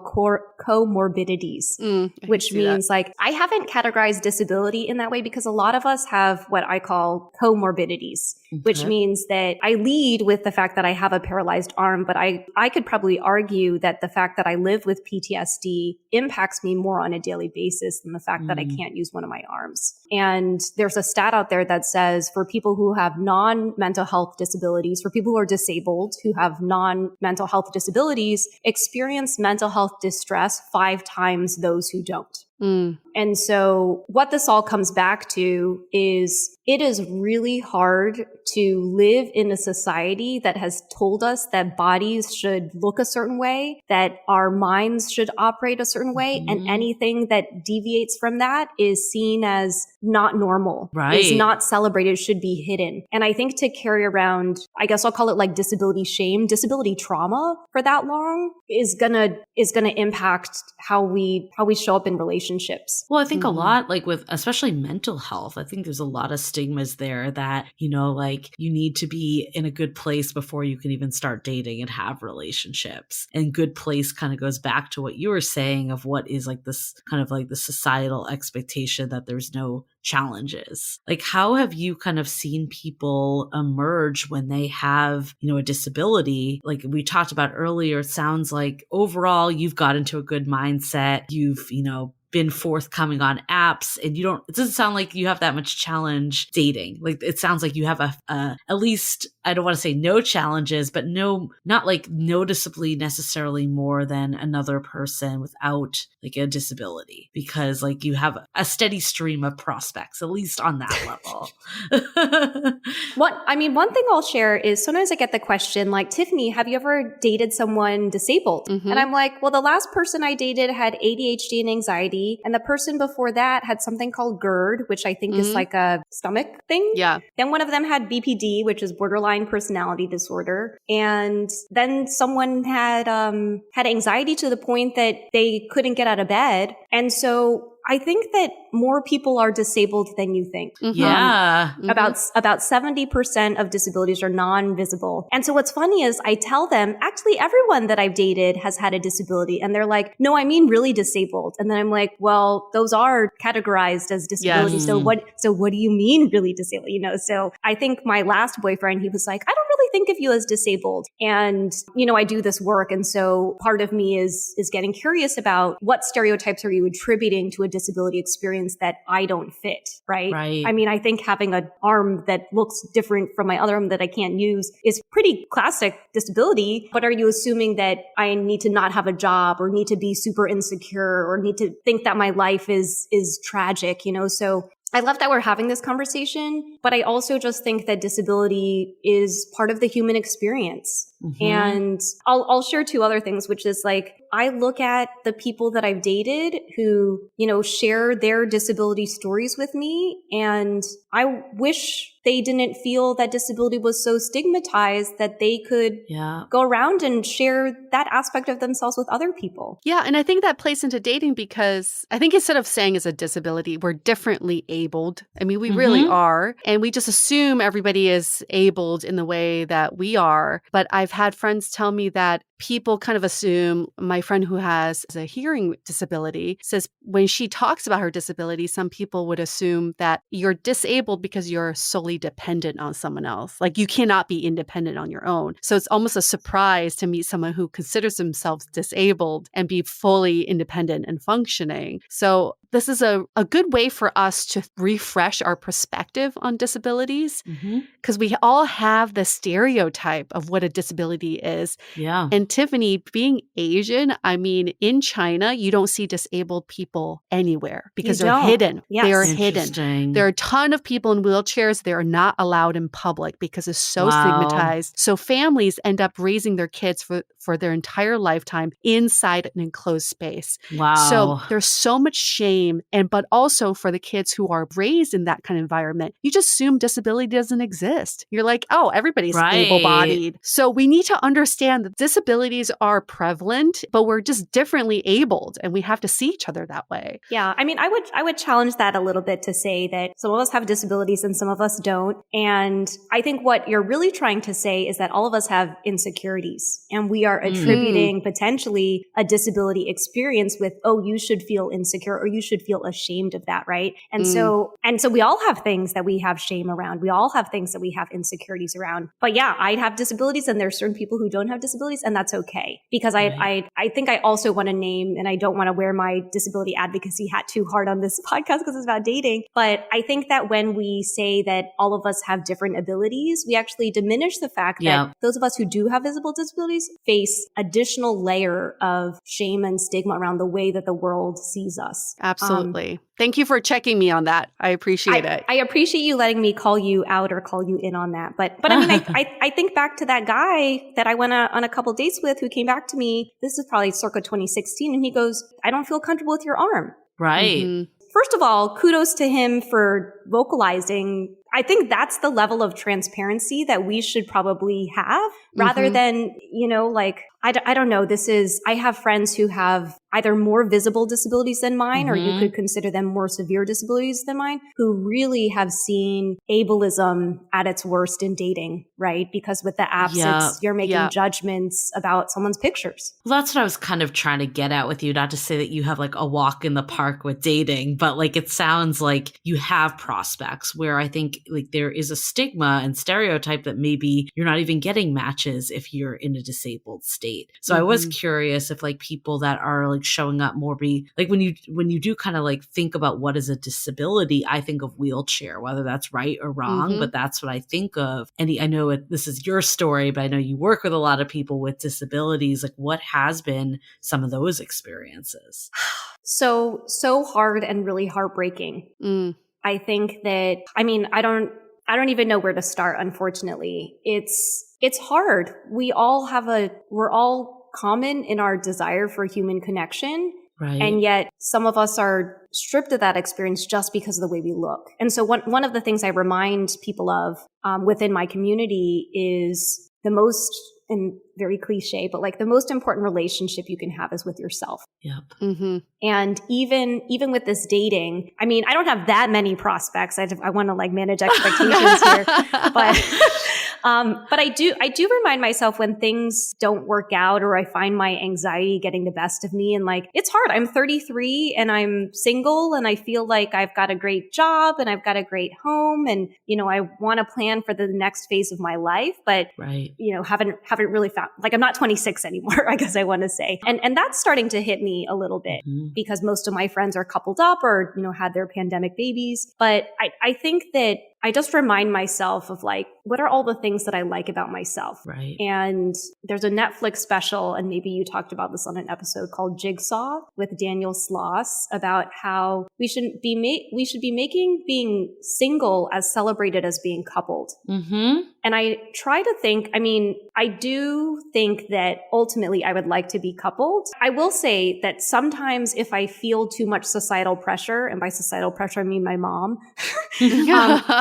comorbidities, which means like I haven't categorized disability in that way because a lot of us have what I call comorbidities, which means that I lead with the fact that I have a paralyzed arm, but I could probably argue that the fact that I live with PTSD impacts me more on a daily basis than the fact that I can't use one of my arms. And there's a stat out there that says for people who have non-mental health disabilities, for people who are disabled who have non-mental health disabilities, experience mental health distress 5 times those who don't. And so what this all comes back to is it is really hard to live in a society that has told us that bodies should look a certain way, that our minds should operate a certain way, and anything that deviates from that is seen as not normal, is not celebrated, should be hidden. And I think to carry around, I guess I'll call it like disability shame, disability trauma for that long is gonna impact how we show up in relationships. Well, I think a lot, like with especially mental health, I think there's a lot of stigmas there that, like you need to be in a good place before you can even start dating and have relationships. And good place kind of goes back to what you were saying of what is like this kind of like the societal expectation that there's no challenges. Like, how have you kind of seen people emerge when they have, a disability? Like we talked about earlier, it sounds like overall you've got into a good mindset. You've, been forthcoming on apps, and it doesn't sound like you have that much challenge dating. Like it sounds like you have at least, I don't want to say no challenges, but not like noticeably necessarily more than another person without like a disability, because like you have a steady stream of prospects, at least on that level. One thing I'll share is sometimes I get the question like, Tiffany, have you ever dated someone disabled? And I'm like, well, the last person I dated had ADHD and anxiety. And the person before that had something called GERD, which I think is like a stomach thing. Yeah. Then one of them had BPD, which is borderline personality disorder. And then someone had anxiety to the point that they couldn't get out of bed. And so I think that more people are disabled than you think. Yeah. About 70% of disabilities are non-visible. And so what's funny is I tell them, actually, everyone that I've dated has had a disability. And they're like, no, I mean really disabled. And then I'm like, well, those are categorized as disabilities. Yes. So what do you mean really disabled? So I think my last boyfriend, he was like, I don't really think of you as disabled. And, I do this work. And so part of me is getting curious about what stereotypes are you attributing to a disability experience that I don't fit, right? I mean, I think having an arm that looks different from my other arm that I can't use is pretty classic disability. But are you assuming that I need to not have a job or need to be super insecure or need to think that my life is tragic, So I love that we're having this conversation, but I also just think that disability is part of the human experience. And I'll share 2 other things, which is like, I look at the people that I've dated who, share their disability stories with me. And I wish they didn't feel that disability was so stigmatized that they could go around and share that aspect of themselves with other people. Yeah. And I think that plays into dating because I think instead of saying it's a disability, we're differently abled. I mean, we really are. And we just assume everybody is abled in the way that we are. But I've had friends tell me that people kind of assume, my friend who has a hearing disability says when she talks about her disability, some people would assume that you're disabled because you're solely dependent on someone else. Like you cannot be independent on your own. So it's almost a surprise to meet someone who considers themselves disabled and be fully independent and functioning. So this is a good way for us to refresh our perspective on disabilities, because we all have the stereotype of what a disability is. Yeah. And Tiffany, being Asian, I mean, in China, you don't see disabled people anywhere because You they're don't. hidden. Yes. They are hidden. Interesting. There are a ton of people in wheelchairs. They are not allowed in public because it's so stigmatized. So families end up raising their kids for their entire lifetime inside an enclosed space. Wow. So there's so much shame. But also for the kids who are raised in that kind of environment, you just assume disability doesn't exist. You're like, oh, everybody's able-bodied. So we need to understand that disabilities are prevalent, but we're just differently abled, and we have to see each other that way. Yeah. I mean, I would challenge that a little bit to say that some of us have disabilities and some of us don't. And I think what you're really trying to say is that all of us have insecurities, and we are attributing potentially a disability experience with, oh, you should feel insecure or you should feel ashamed of that, right? And so we all have things that we have shame around. We all have things that we have insecurities around. But yeah, I have disabilities, and there's certain people who don't have disabilities, and that's okay. Because I think I also want to name, and I don't want to wear my disability advocacy hat too hard on this podcast because it's about dating. But I think that when we say that all of us have different abilities, we actually diminish the fact that those of us who do have visible disabilities face additional layer of shame and stigma around the way that the world sees us. Absolutely. Thank you for checking me on that. I appreciate it. I appreciate you letting me call you out or call you in on that. But I mean, I think back to that guy that I went on a couple dates with who came back to me. This is probably circa 2016. And he goes, I don't feel comfortable with your arm. Right. First of all, kudos to him for vocalizing. I think that's the level of transparency that we should probably have rather than, like, I don't know. I have friends who have either more visible disabilities than mine, or you could consider them more severe disabilities than mine, who really have seen ableism at its worst in dating, right? Because with the apps, you're making judgments about someone's pictures. Well, that's what I was kind of trying to get at with you. Not to say that you have like a walk in the park with dating, but like it sounds like you have prospects where I think like there is a stigma and stereotype that maybe you're not even getting matches if you're in a disabled state. So I was curious if like people that are like showing up more be like when you do kind of like think about what is a disability, I think of wheelchair, whether that's right or wrong, but that's what I think of. And I know this is your story, but I know you work with a lot of people with disabilities. Like what has been some of those experiences? So hard and really heartbreaking. I think that, I mean, I don't even know where to start, unfortunately. It's hard. We're all common in our desire for human connection. Right. And yet some of us are stripped of that experience just because of the way we look. And so one of the things I remind people of within my community is the most, and very cliche, but like the most important relationship you can have is with yourself. Yep. And even with this dating, I mean, I don't have that many prospects. I want to like manage expectations here, but I do remind myself when things don't work out or I find my anxiety getting the best of me, and like, it's hard. I'm 33 and I'm single and I feel like I've got a great job and I've got a great home and, I want to plan for the next phase of my life, but, haven't really found, like, I'm not 26 anymore, I guess I want to say. And that's starting to hit me a little bit because most of my friends are coupled up or, had their pandemic babies. But I think that I just remind myself of like, what are all the things that I like about myself? Right. And there's a Netflix special, and maybe you talked about this on an episode called Jigsaw with Daniel Sloss about how we should be making being single as celebrated as being coupled. And I try to think, I mean, I do think that ultimately I would like to be coupled. I will say that sometimes if I feel too much societal pressure, and by societal pressure, I mean my mom,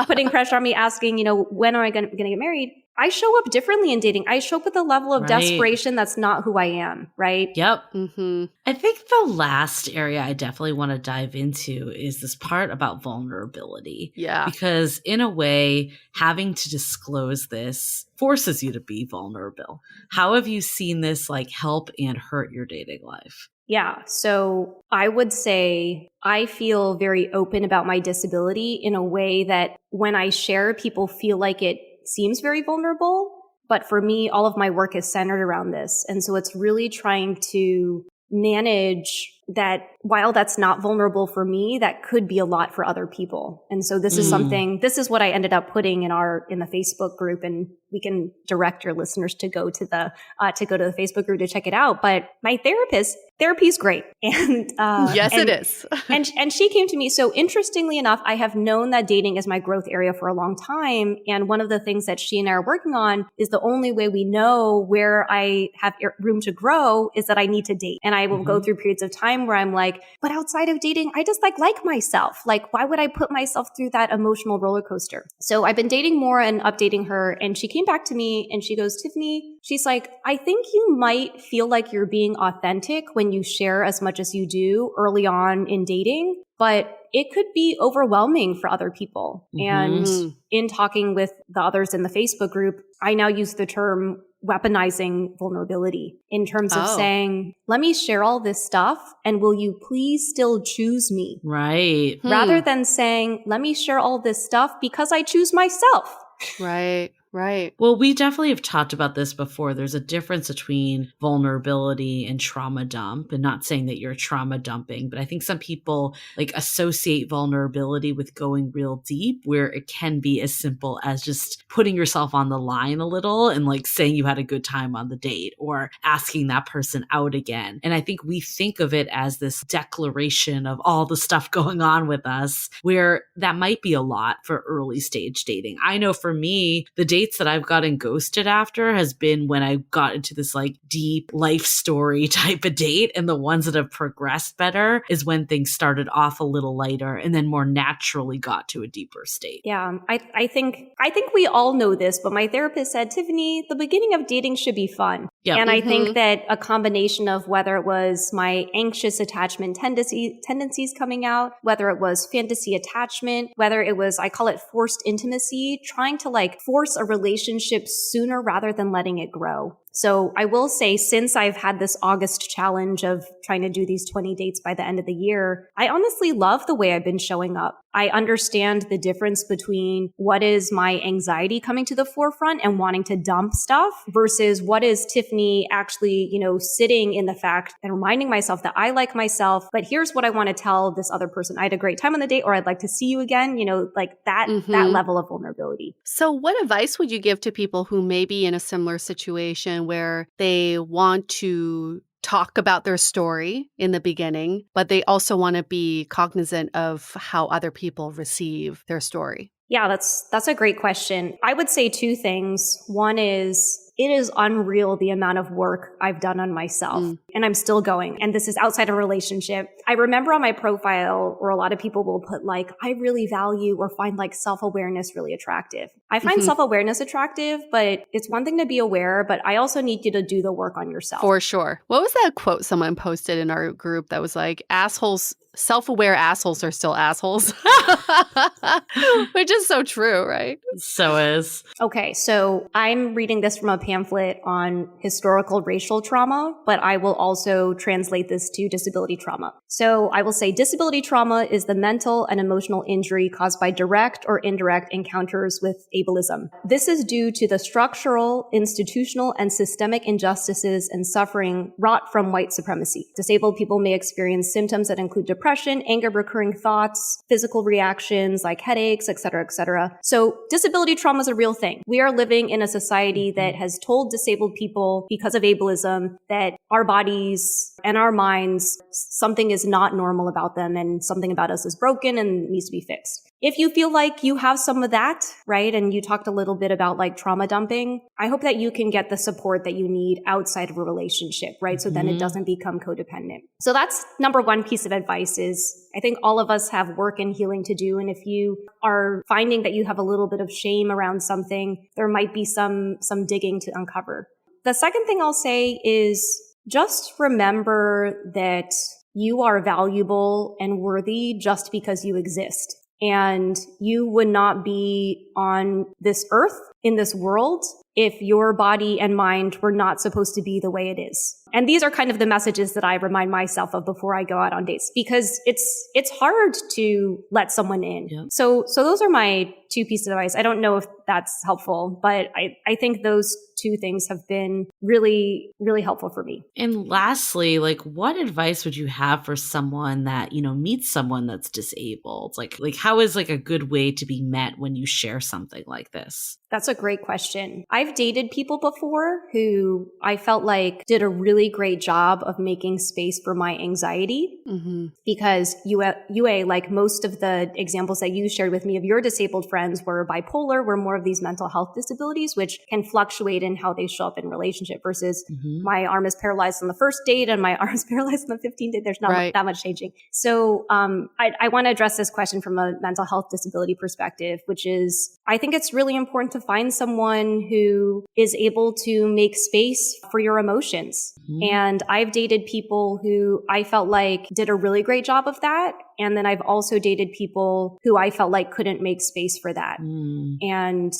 putting pressure on me asking, when am I going to get married? I show up differently in dating. I show up with a level of desperation that's not who I am, right? Yep. I think the last area I definitely want to dive into is this part about vulnerability. Yeah. Because in a way, having to disclose this forces you to be vulnerable. How have you seen this like help and hurt your dating life? Yeah. So I would say I feel very open about my disability in a way that when I share, people feel like it seems very vulnerable. But for me, all of my work is centered around this. And so it's really trying to manage that while that's not vulnerable for me, that could be a lot for other people. And so this is something, this is what I ended up putting in the Facebook group, and we can direct your listeners to go to the Facebook group to check it out. But my therapy's great. And it is. and she came to me. So interestingly enough, I have known that dating is my growth area for a long time. And one of the things that she and I are working on is the only way we know where I have room to grow is that I need to date. And I will go through periods of time where I'm like, but outside of dating, I just like myself. Like, why would I put myself through that emotional roller coaster? So I've been dating more and updating her. And she came back to me and she goes, Tiffany, she's like, I think you might feel like you're being authentic when you share as much as you do early on in dating, but it could be overwhelming for other people. And in talking with the others in the Facebook group, I now use the term weaponizing vulnerability in terms of saying, let me share all this stuff and will you please still choose me? Right. Rather than saying, let me share all this stuff because I choose myself. Right. Right. Well, we definitely have talked about this before. There's a difference between vulnerability and trauma dump, and not saying that you're trauma dumping, but I think some people like associate vulnerability with going real deep, where it can be as simple as just putting yourself on the line a little and like saying you had a good time on the date or asking that person out again. And I think we think of it as this declaration of all the stuff going on with us, where that might be a lot for early stage dating. I know for me, the dates that I've gotten ghosted after has been when I got into this like deep life story type of date. And the ones that have progressed better is when things started off a little lighter and then more naturally got to a deeper state. Yeah, I think we all know this, but my therapist said, Tiffany, the beginning of dating should be fun. Yep. And I think that a combination of whether it was my anxious attachment tendencies coming out, whether it was fantasy attachment, whether it was, I call it forced intimacy, trying to like force a relationship sooner rather than letting it grow. So I will say, since I've had this August challenge of trying to do these 20 dates by the end of the year, I honestly love the way I've been showing up. I understand the difference between what is my anxiety coming to the forefront and wanting to dump stuff versus what is Tiffany actually, sitting in the fact and reminding myself that I like myself, but here's what I want to tell this other person. I had a great time on the date, or I'd like to see you again, like that level of vulnerability. So what advice would you give to people who may be in a similar situation where they want to talk about their story in the beginning, but they also want to be cognizant of how other people receive their story? Yeah, that's a great question. I would say two things. One is, it is unreal the amount of work I've done on myself, and I'm still going. And this is outside a relationship. I remember on my profile where a lot of people will put like, I really value or find like self-awareness really attractive. I find self-awareness attractive, but it's one thing to be aware, but I also need you to do the work on yourself. For sure. What was that quote someone posted in our group that was like, self-aware assholes are still assholes? Which is so true, right? So is. Okay, so I'm reading this from a pamphlet on historical racial trauma, but I will also translate this to disability trauma. So I will say disability trauma is the mental and emotional injury caused by direct or indirect encounters with ableism. This is due to the structural, institutional, and systemic injustices and suffering wrought from white supremacy. Disabled people may experience symptoms that include depression, anger, recurring thoughts, physical reactions like headaches, etc., etc. So disability trauma is a real thing. We are living in a society that has told disabled people, because of ableism, that our bodies and our minds, something is not normal about them and something about us is broken and needs to be fixed. If you feel like you have some of that, right, and you talked a little bit about like trauma dumping, I hope that you can get the support that you need outside of a relationship, right? So then it doesn't become codependent. So that's number one piece of advice is, I think all of us have work and healing to do. And if you are finding that you have a little bit of shame around something, there might be some digging to uncover. The second thing I'll say is just remember that you are valuable and worthy just because you exist. And you would not be on this earth in this world if your body and mind were not supposed to be the way it is. And these are kind of the messages that I remind myself of before I go out on dates, because it's hard to let someone in. Yeah. So those are my 2 pieces of advice. I don't know if that's helpful, but I think those 2 things have been really, really helpful for me. And lastly, like, what advice would you have for someone that, meets someone that's disabled? Like how is like a good way to be met when you share something like this? That's a great question. I've dated people before who I felt like did a really great job of making space for my anxiety, because UA, like most of the examples that you shared with me of your disabled friends, were bipolar, were more of these mental health disabilities, which can fluctuate in how they show up in relationship versus my arm is paralyzed on the first date and my arm is paralyzed on the 15th date. There's not that much changing. So I want to address this question from a mental health disability perspective, which is I think it's really important to find someone who is able to make space for your emotions. And I've dated people who I felt like did a really great job of that. And then I've also dated people who I felt like couldn't make space for that. And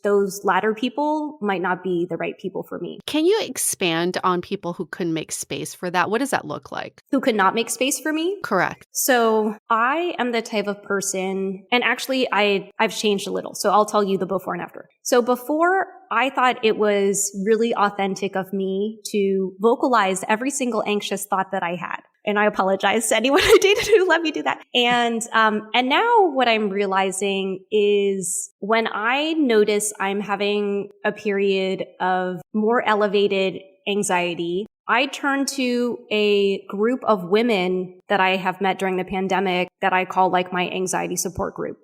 those latter people might not be the right people for me. Can you expand on people who couldn't make space for that? What does that look like? Who could not make space for me? Correct. So I am the type of person, and actually I've changed a little. So I'll tell you the before and after. So before, I thought it was really authentic of me to vocalize every single anxious thought that I had. And I apologize to anyone I dated who let me do that. And now what I'm realizing is when I notice I'm having a period of more elevated anxiety, I turn to a group of women that I have met during the pandemic that I call like my anxiety support group.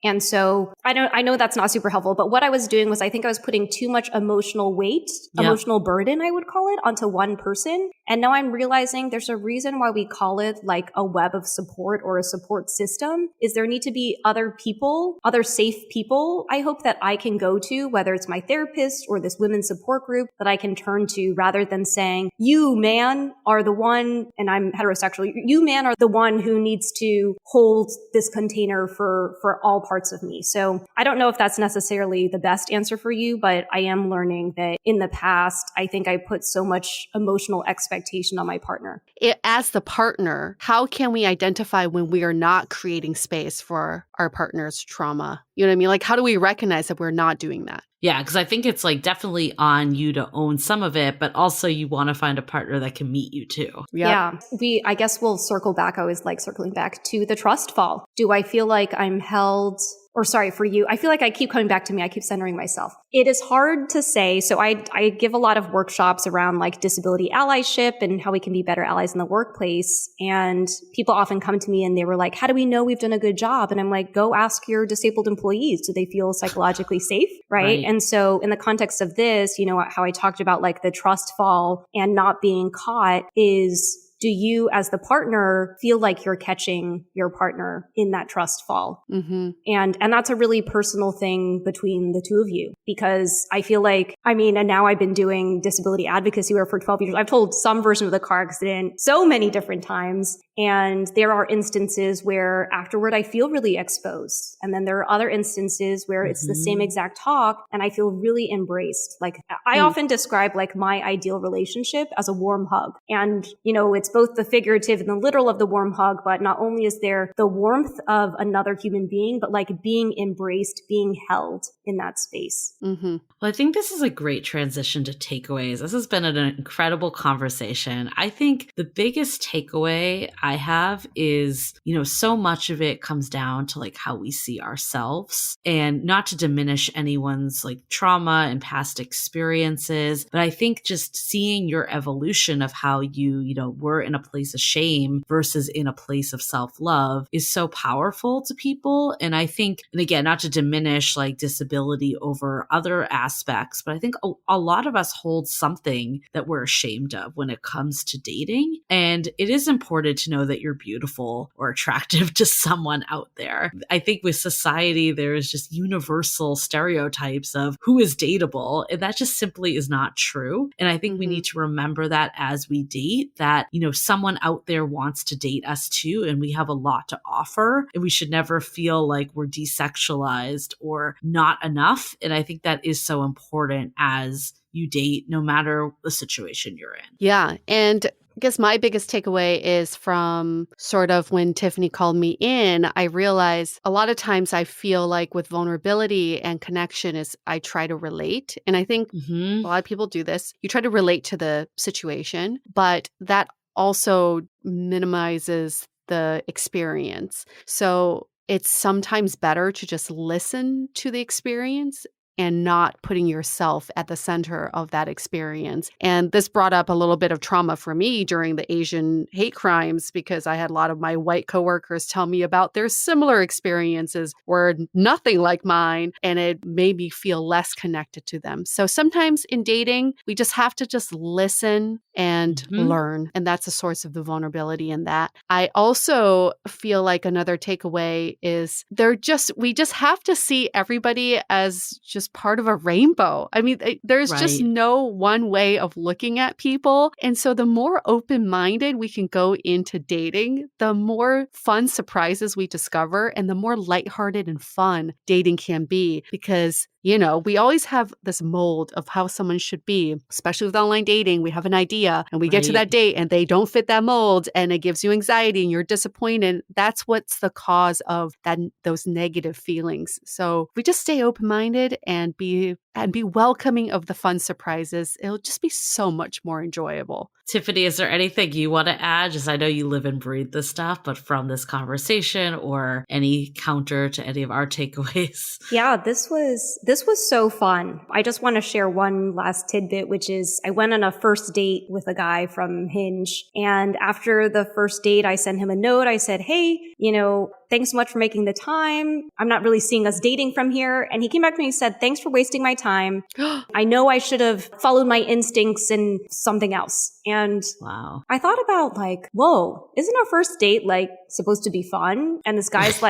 And so I know that's not super helpful, but what I was doing was I think I was putting too much emotional weight, emotional burden, I would call it, onto one person. And now I'm realizing there's a reason why we call it like a web of support or a support system, is there need to be other people, other safe people, I hope, that I can go to, whether it's my therapist or this women's support group that I can turn to, rather than saying, you man are the one, and I'm heterosexual, you man are the one who needs to hold this container for all parts of me. So I don't know if that's necessarily the best answer for you, but I am learning that in the past, I think I put so much emotional expectation on my partner. As the partner, how can we identify when we are not creating space for our partner's trauma? You know what I mean? Like, how do we recognize that we're not doing that? Yeah, because I think it's like definitely on you to own some of it, but also you want to find a partner that can meet you too. Yep. Yeah. I guess we'll circle back. I always like circling back to the trust fall. Do I feel like I'm held? Or sorry, for you, I feel like I keep coming back to me. I keep centering myself. It is hard to say. So I give a lot of workshops around like disability allyship and how we can be better allies in the workplace. And people often come to me and they were like, how do we know we've done a good job? And I'm like, go ask your disabled employees. Do they feel psychologically safe? Right. And so in the context of this, you know, how I talked about like the trust fall and not being caught is, do you as the partner feel like you're catching your partner in that trust fall? And that's a really personal thing between the two of you, because I feel like, and now I've been doing disability advocacy work for 12 years. I've told some version of the car accident so many different times. And there are instances where afterward I feel really exposed. And then there are other instances where it's the same exact talk and I feel really embraced. Like I often describe like my ideal relationship as a warm hug. And, you know, it's both the figurative and the literal of the warm hug, but not only is there the warmth of another human being, but like being embraced, being held in that space. Well, I think this is a great transition to takeaways. This has been an incredible conversation. I think the biggest takeaway I have is, you know, so much of it comes down to like how we see ourselves, and not to diminish anyone's like trauma and past experiences, but I think just seeing your evolution of how you know, were in a place of shame versus in a place of self-love is so powerful to people. And I think, and again, not to diminish like disability over other aspects, but I think a lot of us hold something that we're ashamed of when it comes to dating. And it is important to know that you're beautiful or attractive to someone out there. I think with society, there is just universal stereotypes of who is dateable, and that just simply is not true. And I think we need to remember that as we date, that, you someone out there wants to date us too, and we have a lot to offer, and we should never feel like we're desexualized or not enough. And I think that is so important as you date, no matter the situation you're in. Yeah. And I guess my biggest takeaway is from sort of when Tiffany called me in, I realized a lot of times I feel like with vulnerability and connection is I try to relate. And I think a lot of people do this. You try to relate to the situation, but that also minimizes the experience. So it's sometimes better to just listen to the experience and not putting yourself at the center of that experience. And this brought up a little bit of trauma for me during the Asian hate crimes, because I had a lot of my white coworkers tell me about their similar experiences were nothing like mine, and it made me feel less connected to them. So sometimes in dating, we just have to just listen and learn. And that's a source of the vulnerability in that. I also feel like another takeaway is we just have to see everybody as just part of a rainbow. I mean, there's just no one way of looking at people. And so the more open-minded we can go into dating, the more fun surprises we discover and the more lighthearted and fun dating can be. Because we always have this mold of how someone should be, especially with online dating. We have an idea and we get to that date and they don't fit that mold and it gives you anxiety and you're disappointed. That's what's the cause of those negative feelings. So we just stay open-minded and be welcoming of the fun surprises. It'll just be so much more enjoyable. Tiffany, is there anything you want to add? Just I know you live and breathe this stuff, but from this conversation or any counter to any of our takeaways? Yeah, this was so fun. I just want to share one last tidbit, which is I went on a first date with a guy from Hinge. And after the first date, I sent him a note. I said, hey, thanks so much for making the time. I'm not really seeing us dating from here. And he came back to me and said, thanks for wasting my time. I know I should have followed my instincts and something else. And wow. I thought about whoa, isn't our first date supposed to be fun? And this guy's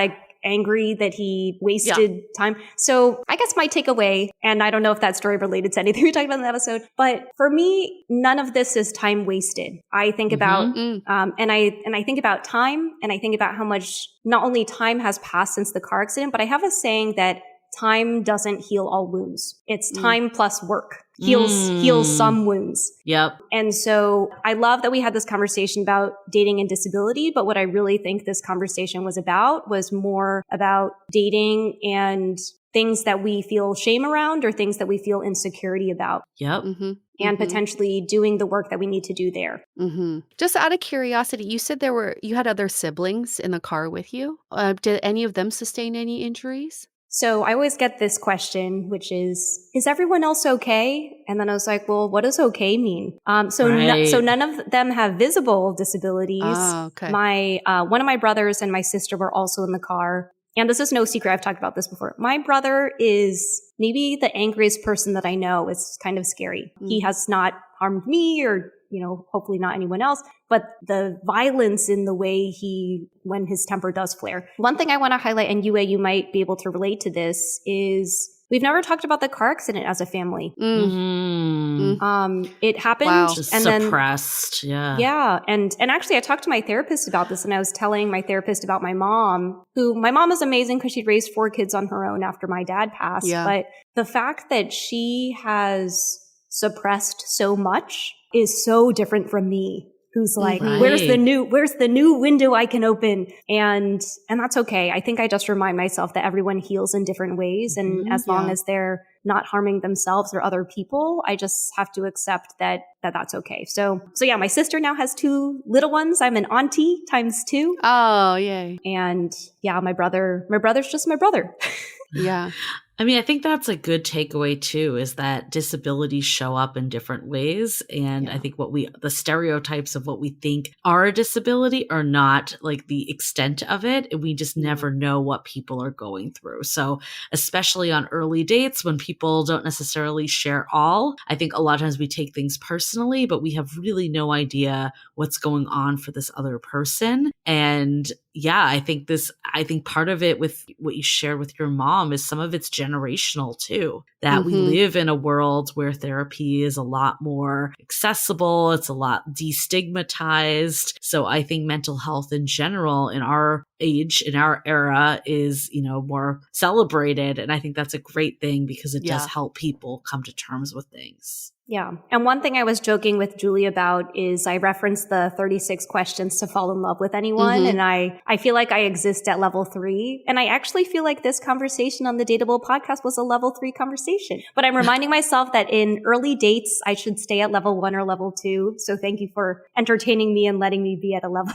angry that he wasted time. So I guess my takeaway, and I don't know if that story related to anything we talked about in the episode, but for me, none of this is time wasted. I think about, and I think about time, and I think about how much not only time has passed since the car accident, but I have a saying that time doesn't heal all wounds. It's time plus work heals some wounds. Yep. And so I love that we had this conversation about dating and disability, but what I really think this conversation was more about dating and things that we feel shame around or things that we feel insecurity about. Yep. And potentially doing the work that we need to do there. Just out of curiosity, you said you had other siblings in the car with you. Did any of them sustain any injuries? So I always get this question, which is everyone else okay? And then I was like, well, what does okay mean? So none of them have visible disabilities. Oh, okay. One of my brothers and my sister were also in the car. And this is no secret. I've talked about this before. My brother is maybe the angriest person that I know. It's kind of scary. He has not harmed me or, hopefully not anyone else, but the violence in the way when his temper does flare. One thing I want to highlight, and Yue, you might be able to relate to this, is we've never talked about the car accident as a family. It happened Just and suppressed. Yeah. And actually I talked to my therapist about this, and I was telling my therapist about my mom is amazing because she'd raised 4 kids on her own after my dad passed. Yeah. But the fact that she has suppressed so much is so different from me, who's like, where's the new window I can open? And that's okay. I think I just remind myself that everyone heals in different ways. And as long as they're not harming themselves or other people, I just have to accept that that's okay. So yeah, my sister now has 2 little ones. I'm an auntie times 2. Oh, yay. And yeah, my brother's just my brother. Yeah. I mean, I think that's a good takeaway too, is that disabilities show up in different ways. And I think the stereotypes of what we think are a disability are not like the extent of it. And we just never know what people are going through. So especially on early dates when people don't necessarily share all, I think a lot of times we take things personally, but we have really no idea what's going on for this other person. And yeah, I think part of it with what you shared with your mom is some of it's generational too, that we live in a world where therapy is a lot more accessible. It's a lot destigmatized. So I think mental health in general in our age, in our era is, more celebrated. And I think that's a great thing because it does help people come to terms with things. Yeah. And one thing I was joking with Julie about is I referenced the 36 questions to fall in love with anyone. And I feel like I exist at level 3. And I actually feel like this conversation on the Dateable podcast was a level 3 conversation. But I'm reminding myself that in early dates, I should stay at level 1 or level 2. So thank you for entertaining me and letting me be at a level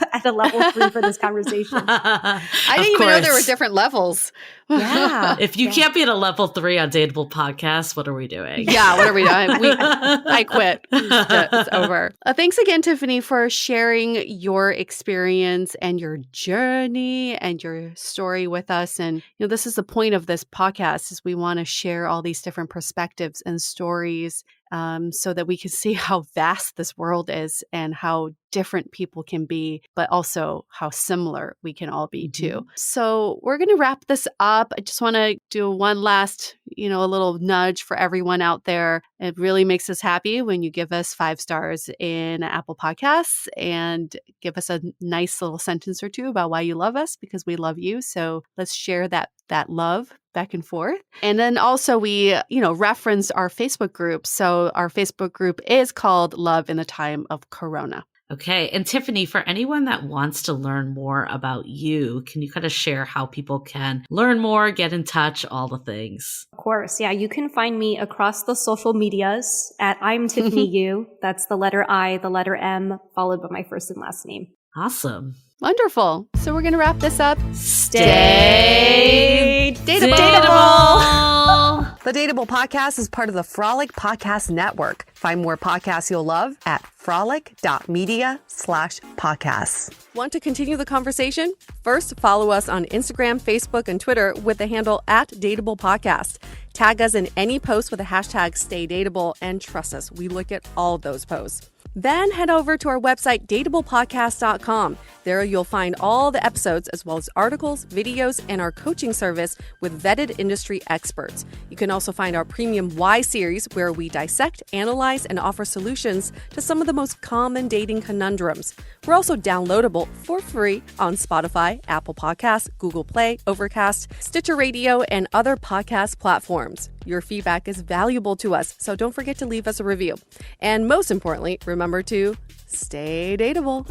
3 for this conversation. I didn't even know there were different levels. Yeah. If you can't be at a level 3 on Dateable podcast, what are we doing? Yeah, what are we doing? I quit. It's over. Thanks again, Tiffany, for sharing your experience and your journey and your story with us. And this is the point of this podcast: is we want to share all these different perspectives and stories, so that we can see how vast this world is and how different people can be, but also how similar we can all be too. So we're going to wrap this up. I just want to do one last, a little nudge for everyone out there. It really makes us happy when you give us 5 stars in Apple Podcasts and give us a nice little sentence or two about why you love us, because we love you. So let's share that love back and forth. And then also we, reference our Facebook group. So our Facebook group is called Love in the Time of Corona. Okay. And Tiffany, for anyone that wants to learn more about you, can you kind of share how people can learn more, get in touch, all the things? Of course. Yeah. You can find me across the social medias at I'm Tiffany Yu. That's the letter I, the letter M, followed by my first and last name. Awesome. Wonderful. So we're going to wrap this up. Stay Dateable. The Dateable podcast is part of the Frolic Podcast Network. Find more podcasts you'll love at frolic.media/podcasts. Want to continue the conversation? First, follow us on Instagram, Facebook, and Twitter with the handle @DateablePodcast. Tag us in any post with the hashtag StayDateable, and trust us, we look at all those posts. Then head over to our website, dateablepodcast.com. There you'll find all the episodes as well as articles, videos, and our coaching service with vetted industry experts. You can also find our premium Why series, where we dissect, analyze, and offer solutions to some of the most common dating conundrums. We're also downloadable for free on Spotify, Apple Podcasts, Google Play, Overcast, Stitcher Radio, and other podcast platforms. Your feedback is valuable to us, so don't forget to leave us a review. And most importantly, remember to stay dateable.